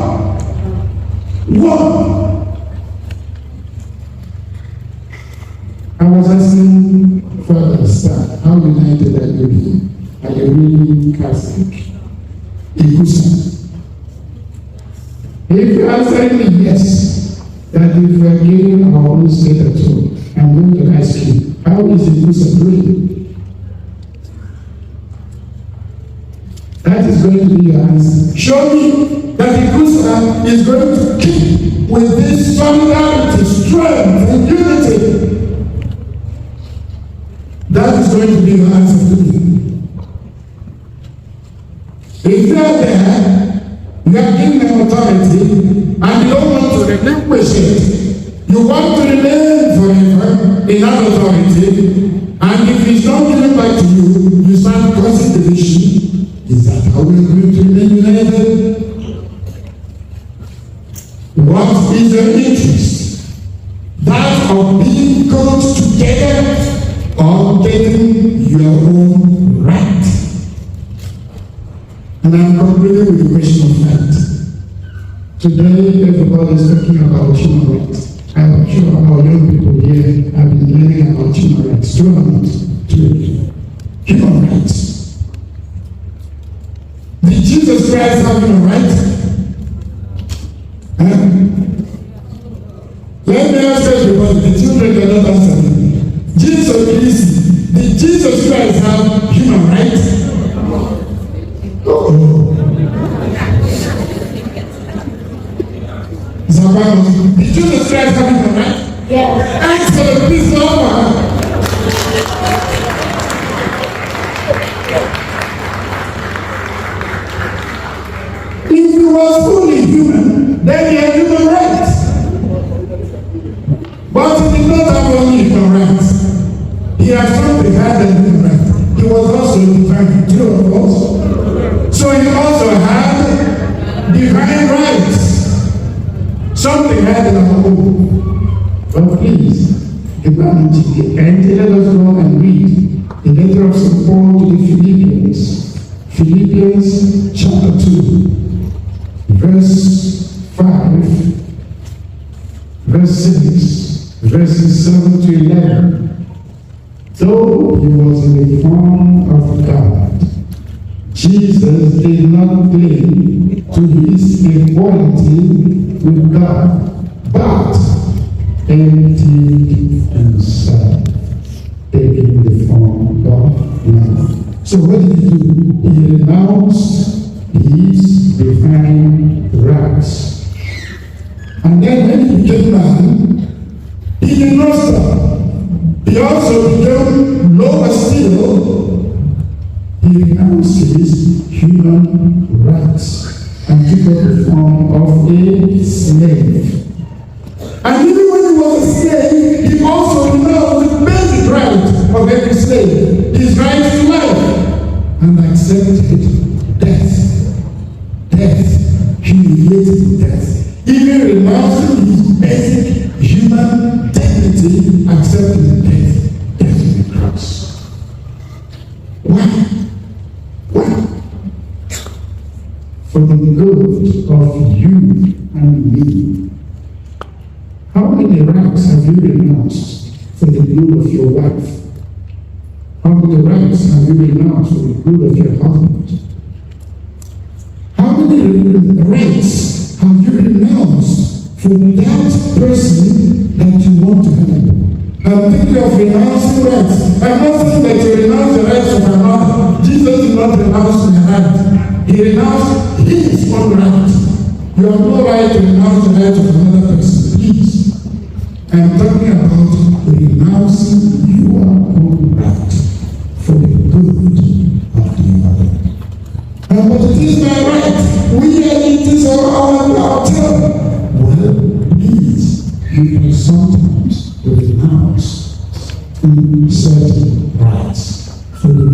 I was asking Father Star, how united are you? Are you really Catholic? Ikusa. If you answer me yes, that if we are giving our own state at home, I'm going to ask you, how is Ikusa doing? That is going to be your answer. Show me that Ikusa is going to keep with this solidarity, strength, and unity. That is going to be your answer to me. If you are there, you are given an authority and you don't want to relinquish it. You want to remain forever in that authority, and if it's not given back to you, you start causing division. Is that how we are going to remain united? What is your interest? That of being good together or getting your own right? And I'm concluding with the question of right. Today, everybody is talking about human rights. I'm sure our young people here have been learning about human rights. Do not to human rights. Did Jesus Christ have human rights? Let me ask everybody, the children cannot answer me. Did Jesus Christ have human rights? Zabano, did Jesus Christ have human rights? Yes. Excellent, please go If he was fully human, then he had human rights. But he did not have only human rights. He had something higher than human rights. He was also divine, true of course. So he also had divine rights. Something higher than our own. But please, and let us go and read the letter of St. Paul to the Philippians. Philippians chapter 2, verse 5, verse 6, verses 7 to 11. Though he was in the form of God, Jesus did not cling to his equality with God, but emptied himself, taking the form of man. So what did he do? He renounced his divine rights. And then when he became man, he did not stop. He also became lower still. He renounced his human rights and took up the form of a slave. And even when he was a slave, he also renounced the basic right of every slave, his right to life, and accepted death, humiliating death, even renouncing his basic human dignity, accepting death on the cross. Why? For the good of you and me. How many rights have you renounced for the good of your wife? How many rights have you renounced for the good of your husband? How many rights have you renounced for that person that you want to help? I'm thinking of renouncing rights. I'm not saying that you renounce the rights of another. Jesus did not renounce the right. He renounced his own right. You have no right to renounce the rights of another person. Please. I'm talking about renouncing your own right for the good of the other. But it is my right. It is our turn. Well, please, you can sometimes renounce certain rights for the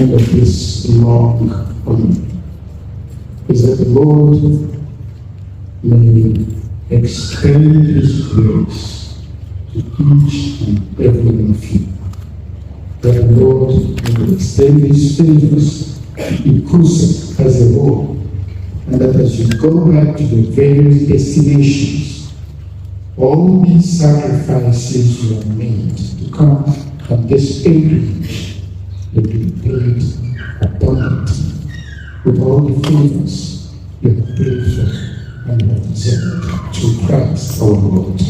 end of this long holiday is that the Lord may extend His grace to each and every one of you. That the Lord may extend His favors to Kusa as a whole, and that as you go back to the various destinations, all these sacrifices you have made to come on this pilgrimage will be paid abundantly with all the favors you have prayed for and have deserved through Christ our Lord.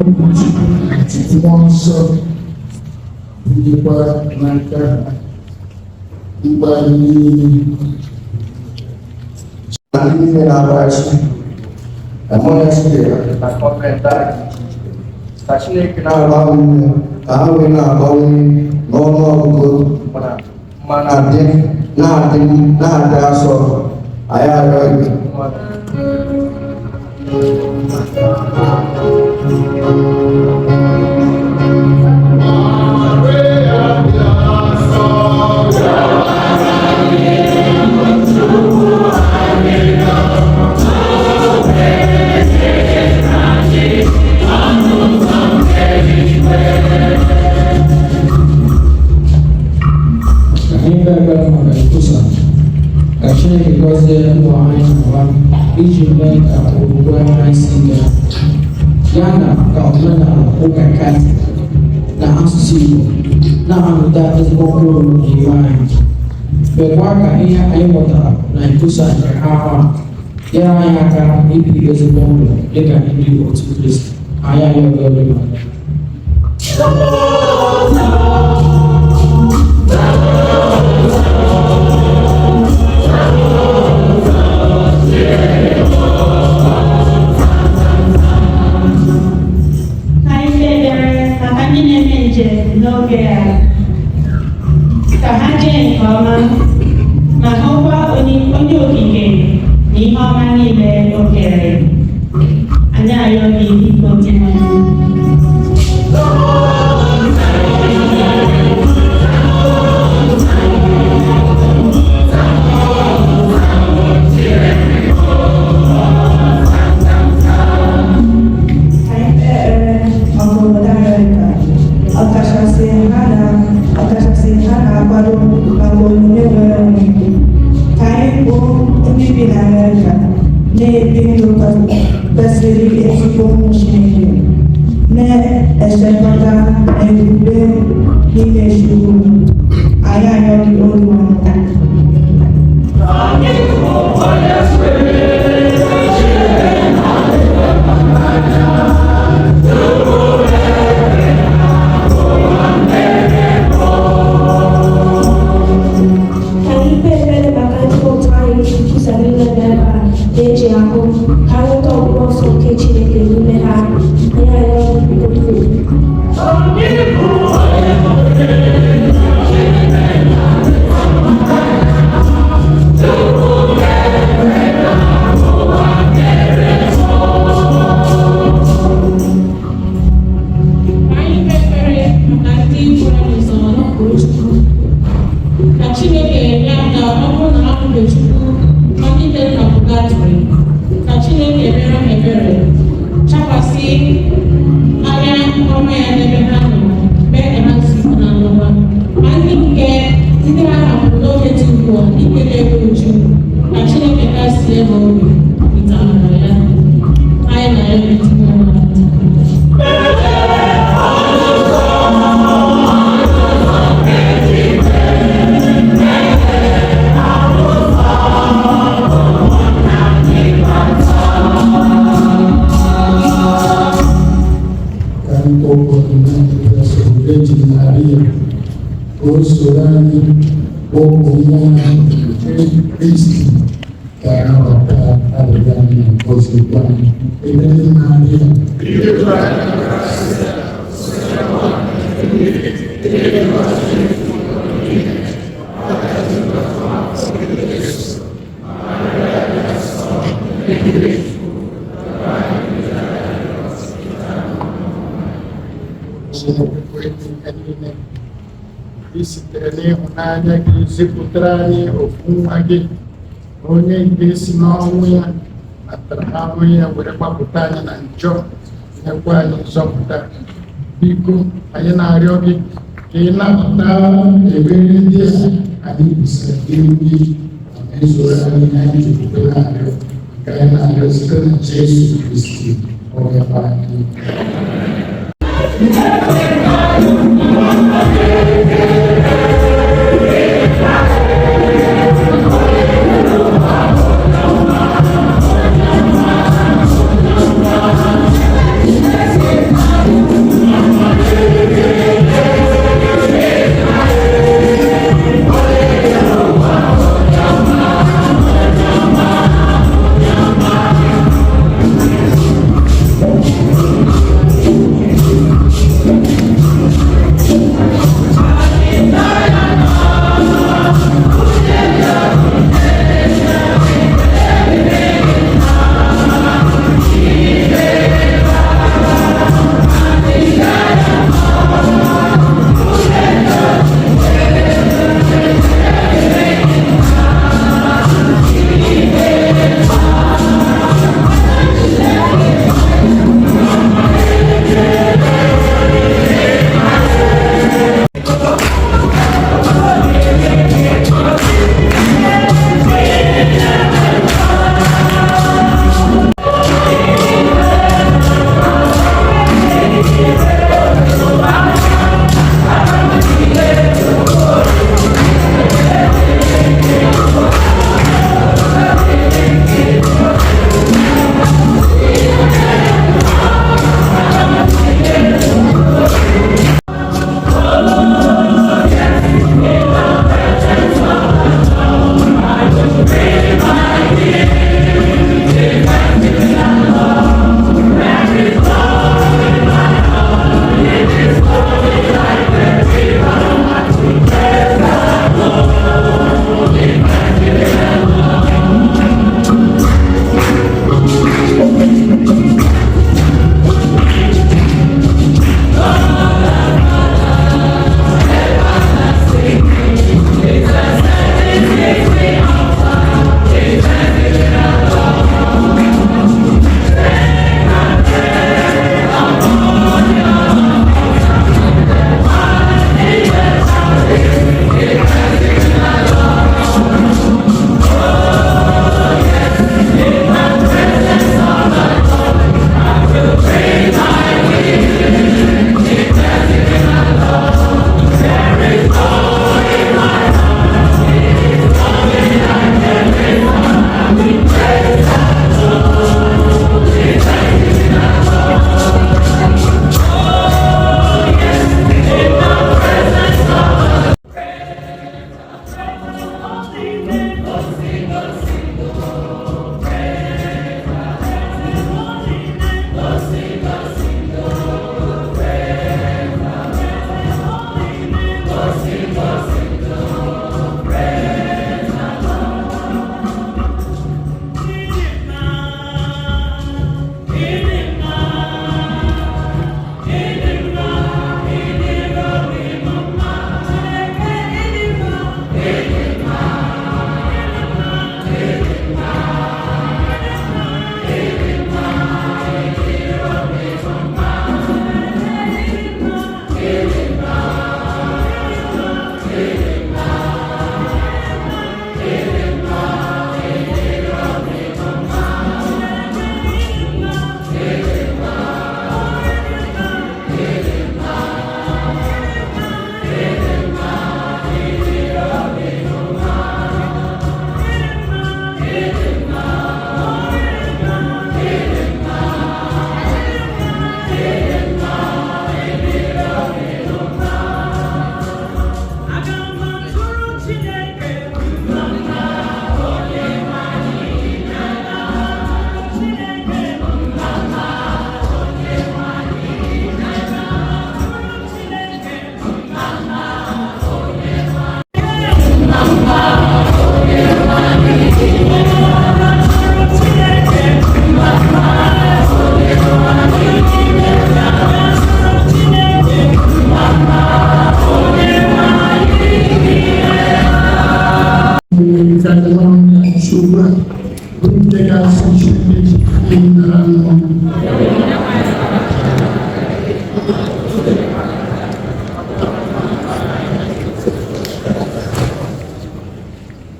Mmụọ nsọ bunyekwa n'aka ha mgbalị niile na ndị niile na-agbachi mmụọ ya sitere na gọọmenti anyị ka Chineke na-agbanwe ume ka ha wee na-agbanwe n'ọnụ ọgụgụ ma na-adị asọ anyị arịọghị Chineke gọzie ụmụ anyị n'ụwa iji mee ka okwukwe anyị si ike ya na ka omenala ụka Katọlik na asụsụ Igbo na-amụta ezigbo mkpụrụ n'ime anyị. Mekwa ka ihe anyị mụtara na nkwusa nke ahụ a nyere anyị aka ibi ezigbo ndụ dịka ndị otu Kristi. Anyị ayọgọrọ n'oge a ka ha jee nke ọma ma hụkwa onye okike na ihe ọma niile o kere. Anyị arịọ gị biko dị isitere n'ịhụnanya gị zipụtara anyị ofu nwa gị onye nke si n'ọnwụ ya natara ahụhụ ya were gbapụta anyị na njọ nyekwa anyị nzọpụta. Biko anyị na-arịọ gị ka ị napụta ebere ndị a anyị kwesịrị iri ma ezuru anyị na anyị jupụta na-arịọ ka anyị na-arịọ site na Jesu Kristi onye nwe anyị. Yes.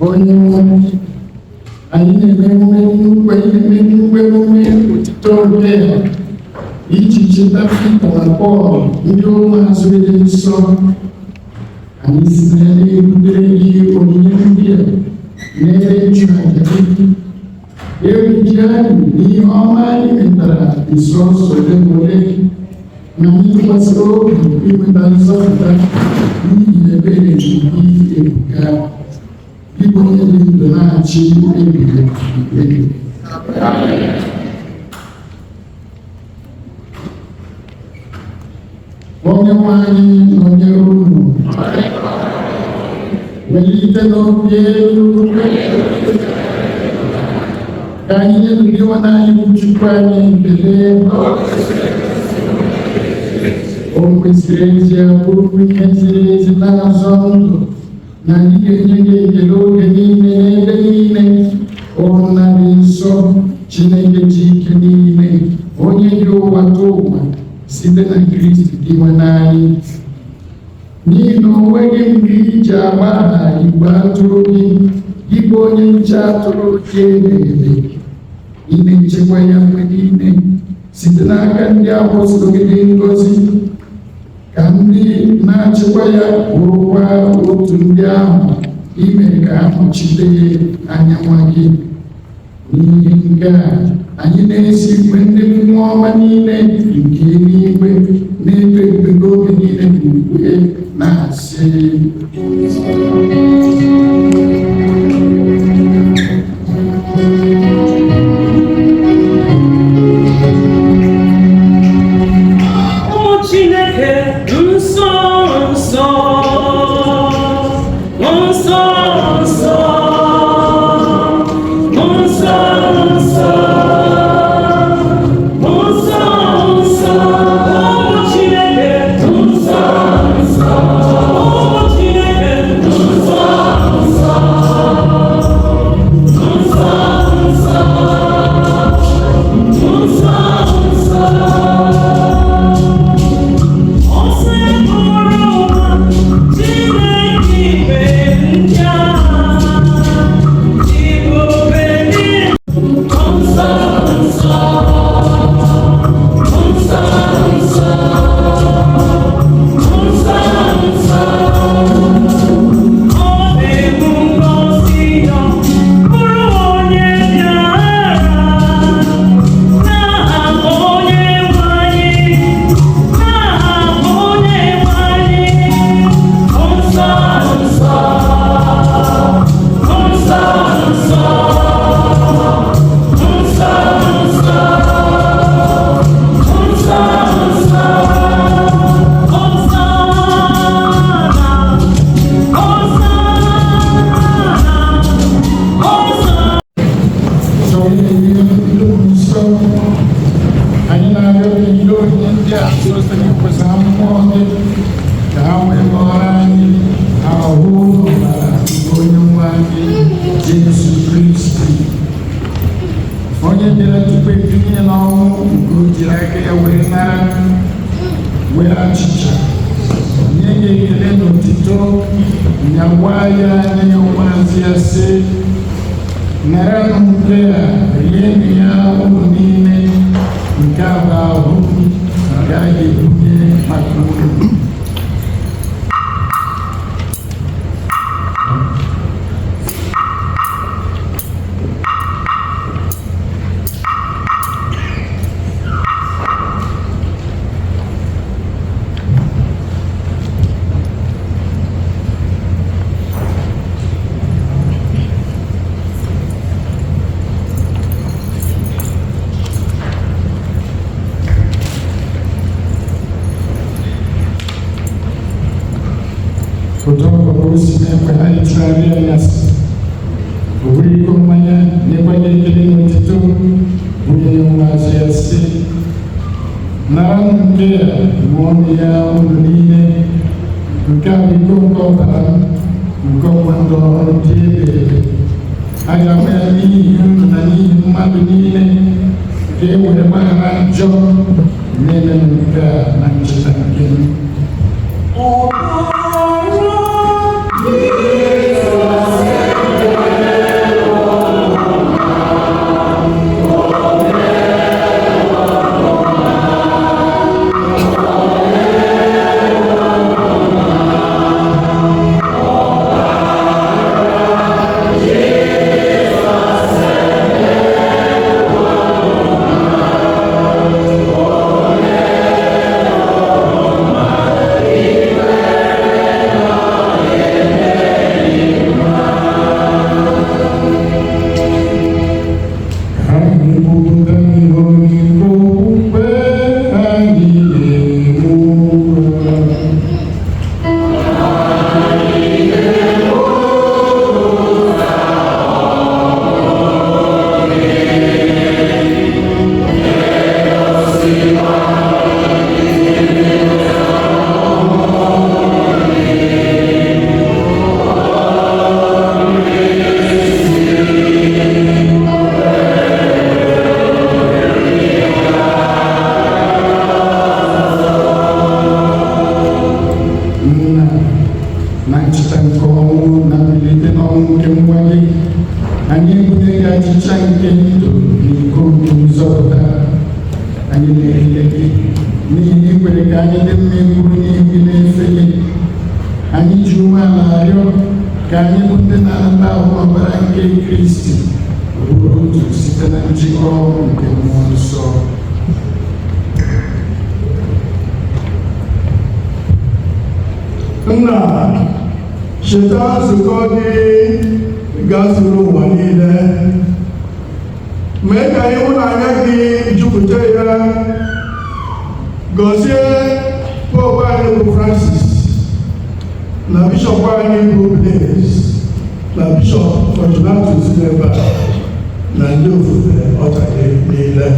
onye anyị na-eme emume otito oge iji cheta Pita na Pọl ndị ụmụazụ dị nsọ. Anyị si na-ebudere gị onyinye ndị a n'ebe nchụaja gị. Eriji anyị n'ihe ọma anyị metara nsọnsọ ole na ole, na anyị tụkwasịrị obi inweta nzọpụta n'ihi ebere gị ebuka. Igbo onye dị ndụ na-achị ebighị ebi. Onye nwe anyị nọnyere unu, welite n'obi elu ka anyị nye ndị nwanne anyị bụ Chukwu anyị ekele. O kwesịrị ezi abụrụ ihe ziri ezi na-azọ ndụ, na anyị ga-enye gị ekele oge niile n'ebe niile. O narị nsọ Chineke ji ike niile, onye dị ụwa tụ ụwa site na Kristi dị nwe n'anyị. N'ihi na o nweghị mgbe iji agba aha igwe atụrụ gị, ịbụ onye nche atụrụ dị ebe ị na-echekwa ya mgbe niile site n'aka ndị apọstọl gị dị ngọzi, ka ndị na-achịkwa ya bụrụkwa otu ndị ahụ ime ka ha nọchite anya nwa gị. N'ihi nke a, anyị na-esi mgbe ndị mmụọ ọma niile nke eluigwe na-eto ekpere oge niile n'igwe na-asị: kutoka kwa hali yasi uburi kumanya nebanye kelino tito buye munaze yasi naramke moni ya unine kukabi kongo para mkondo tibe aya mani yunu nani madu nine ka e were gbaghara njọ na-eme nke a na ncheta nke na ncheta nke ọnwụ na mbilite n'ọnwụ nke mgbali anyị ebuteghị achịcha nke ndụ na iko nke nzọpụta anyị na-ekele gị n'ihi na ikwere ka anyị dị mma ikwuru n'ihu na-efe gị anyị ji umeala arịọ ka anyị bụ ndị na-anata ahụ ọbara nke Kristi bụrụ otu site na njikọ nke mmụọ nsọ. Nna, cheta nzukọ gị gazuru ụwa niile, mee ka ịhụnanya gị jupụta ya, gọzie Pope anyị bụ Francis na Bishọp anyị bụ Blaise na Bishọp Fortunatus Neba na ndị ofufe ọtagị niile.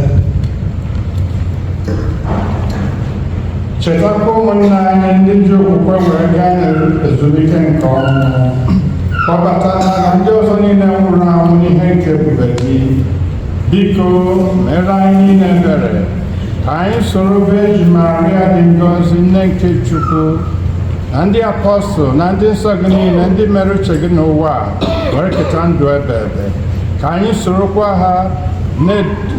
Chetakwa ụmụnne anyị ndị ji okwukwe were gaa n'ezumike nke ọnwụ, kpọbata na ndị ọzọ niile nwụrụ anwụ n'ihe nke ebube gị. Biko mere anyị niile ebere ka anyị soro Virgin Maria dị ngọzi nne nke Chukwu na ndị apọstụl na ndị nsọ gị niile ndị mere uche gị n'ụwa were keta ndụ ebe ebe, ka anyị sorokwa ha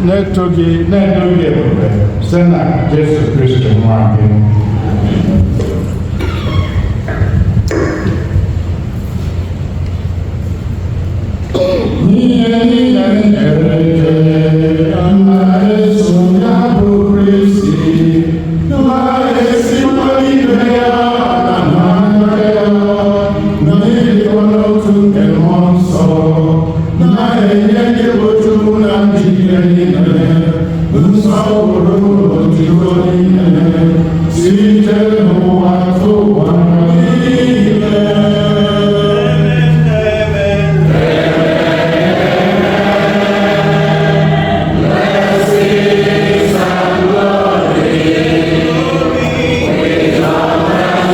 na-eto gị na-edo gị ebube site na Jesu Kristi nwa gị. Ihe niile na-ere na-eso ya bụ Kristi, na-esikwa ibe ya na aka ya, na ịdịkwa n'otu nke mmụọ nsọ, na-enye gị otu na njikere niile, nsọpụrụ otuto niile, site n'ụwa tụwa niile. Blessings and glory, with honor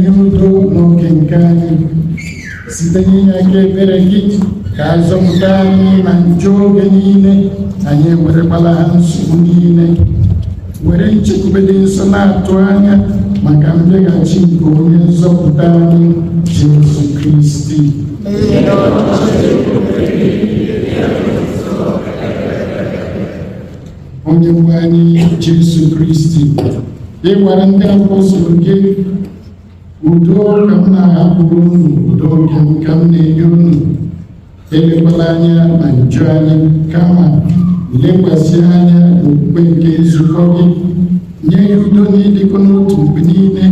nye udo n'oge nke anyị site n'inye aka ebere gị ka azọpụta anyị na njọ oge niile, anyị ewerekwala ha nsogbu niile, were nchekwube dị nsọ na-atụ anya maka mbịaghachi nke onye nzọpụta anyị Jesu Kristi. Onye nwe anyị Jesu Kristi, ị gwara ndị apọstọl gị, udo ka m na-ahapụrụ unu, udo nke m ka m na-enye unu, elekwala anya na njọ anyị, kama lekwasị anya n'okpukpe nke nzukọ gị, nye ya udo na ịdịkọ n'otu mgbe niile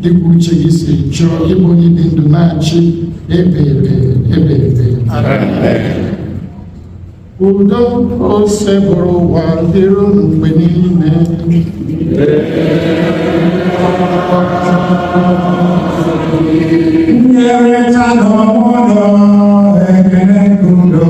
dịka uche gị si chọọ, ịbụ onye dị ndụ na-achị ebe. Udo ose bụrụ ụwa dịrị unu mgbe niile. Nyerịta n'ọmụdọ ekele nke udo.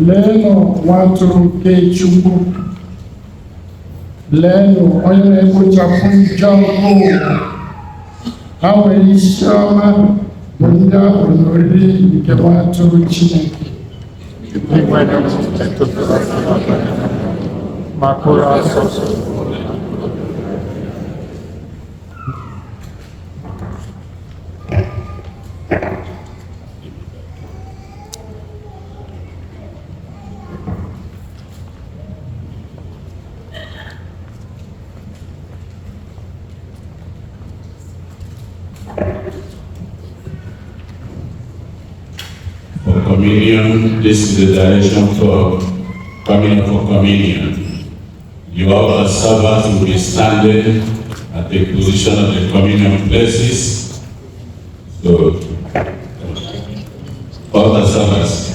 Leenụ nwa atụrụ nke Chukwu, leenụ onye na-ekpochapụ njọ nke ụwa. Ha nwere isi ọma, bụ ndị ahụrụ n'oriri nke nwa atụrụ Chineke. Ma kụrụ asọ. For communion, this is the direction for coming for communion. You all the servants will be standing at the position of the communion places. So, all the servants.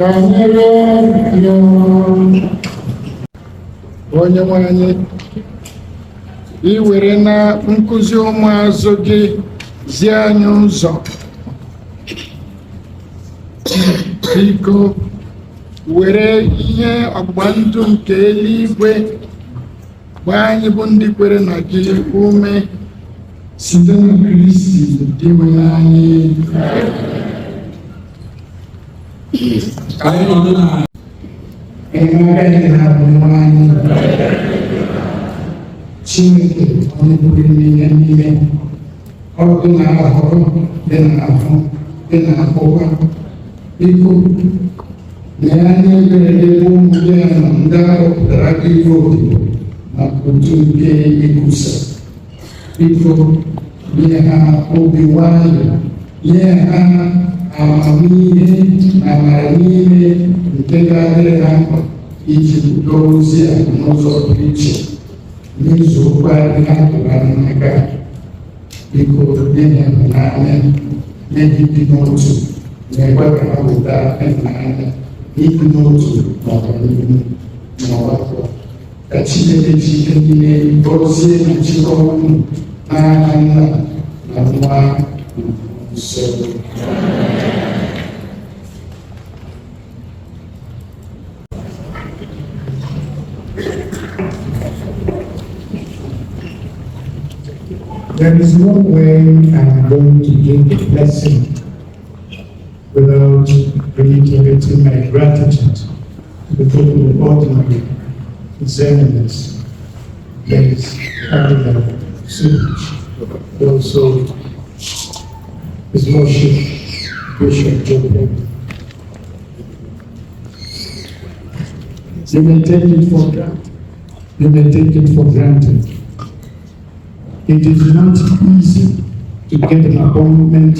ka anyị rịọ onye nwe anyị iwere na nkụzi ụmụazụ gị zie anyị ụzọ biko were ihe ọgbụgba ndụ nke eluigwe gbaa anyị bụ ndị kwere na gị ume site na Kristi dị nwe anyị. Agaghị na-abụ nwa anyị Chineke onye pụrụ ime ihe niile ọdụ na ahụhụ dị n'ahụ dị n'akpụkwa biko na ya anya ebere ebe ụmụ ya nọ ndị ahụ pụtara gị ihe obodo maka otu nke ikwusa biko nye ha obi nwayọ nye ha amamihe na amamihe nke ga-adịrị ha mkpa iji budo ozi a n'ụzọ pụrụ iche n'izu ụka ha tụrụ anya n'aka biko nye ha n'anya nye gị dị n'otu na-ekwe ka ha weta ịhụnanya ịdị n'otu n'ọganihu n'ọgbakọ ka Chineke ji ike niile gọzie na chịkọta unu n'aka Nna na Nwa na Nsọ. There is no way I'm going to give the blessing without reiterating my gratitude to the people of ordinary examiners, Dennis, Cardinal, Sewage, also His Lordship, Bishop Joe Payne. You may take it for granted. You may take it for granted. It is not easy to get an appointment,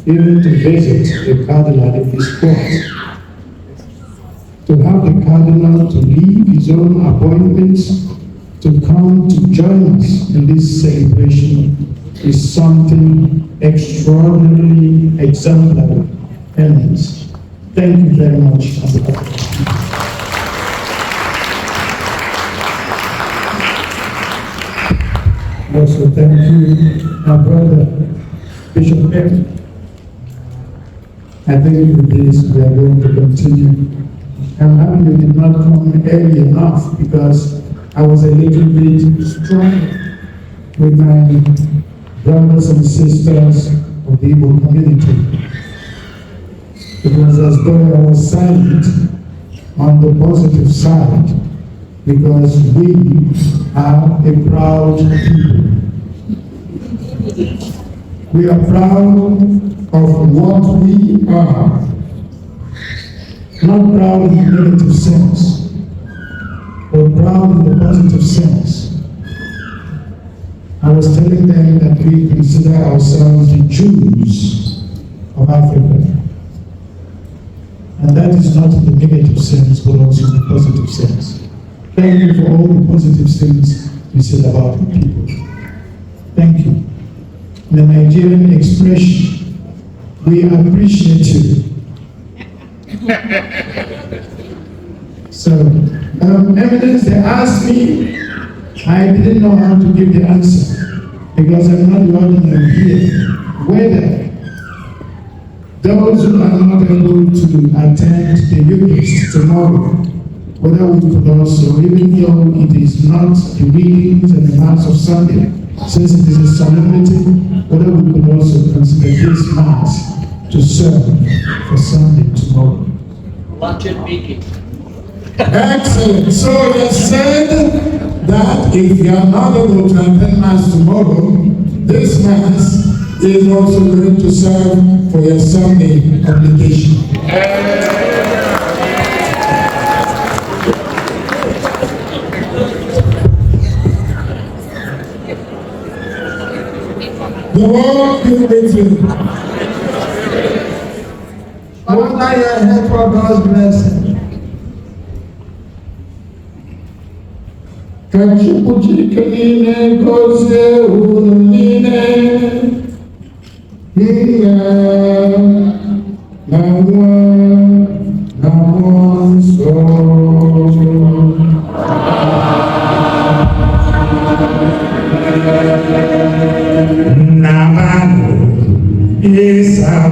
even to visit the cardinal in his court. To have the cardinal to leave his own appointments to come to join us in this celebration is something extraordinarily exemplary. Eminence. Thank you very much. Also, thank you, my brother, Bishop Perry. I think with this we are going to continue. I'm happy you did not come early enough because I was a little bit strong with my brothers and sisters of the Igbo community. It was as though I was silent on the positive side because we are a proud people. We are proud of what we are, not proud in the negative sense, but proud in the positive sense. I was telling them that we consider ourselves the Jews of Africa. And that is not in the negative sense, but also in the positive sense. Thank you for all the positive things you said about the people. Thank you. The Nigerian expression, we appreciate you. So, Eminence, they asked me, I didn't know how to give the answer because I'm not the ordinary here. Whether those who are not able to attend the Eucharist tomorrow, whether we could also, even though it is not the readings and the Mass of Sunday, since it is a solemnity, whether we could also consider this Mass to serve for Sunday tomorrow. Excellent. So you said that if you are not able to attend Mass tomorrow, this Mass is also going to serve for your Sunday obligation. The Lord be with you. Father, your head for God's blessing. Kachukuchike nine goze unine. Nina, na Namano is a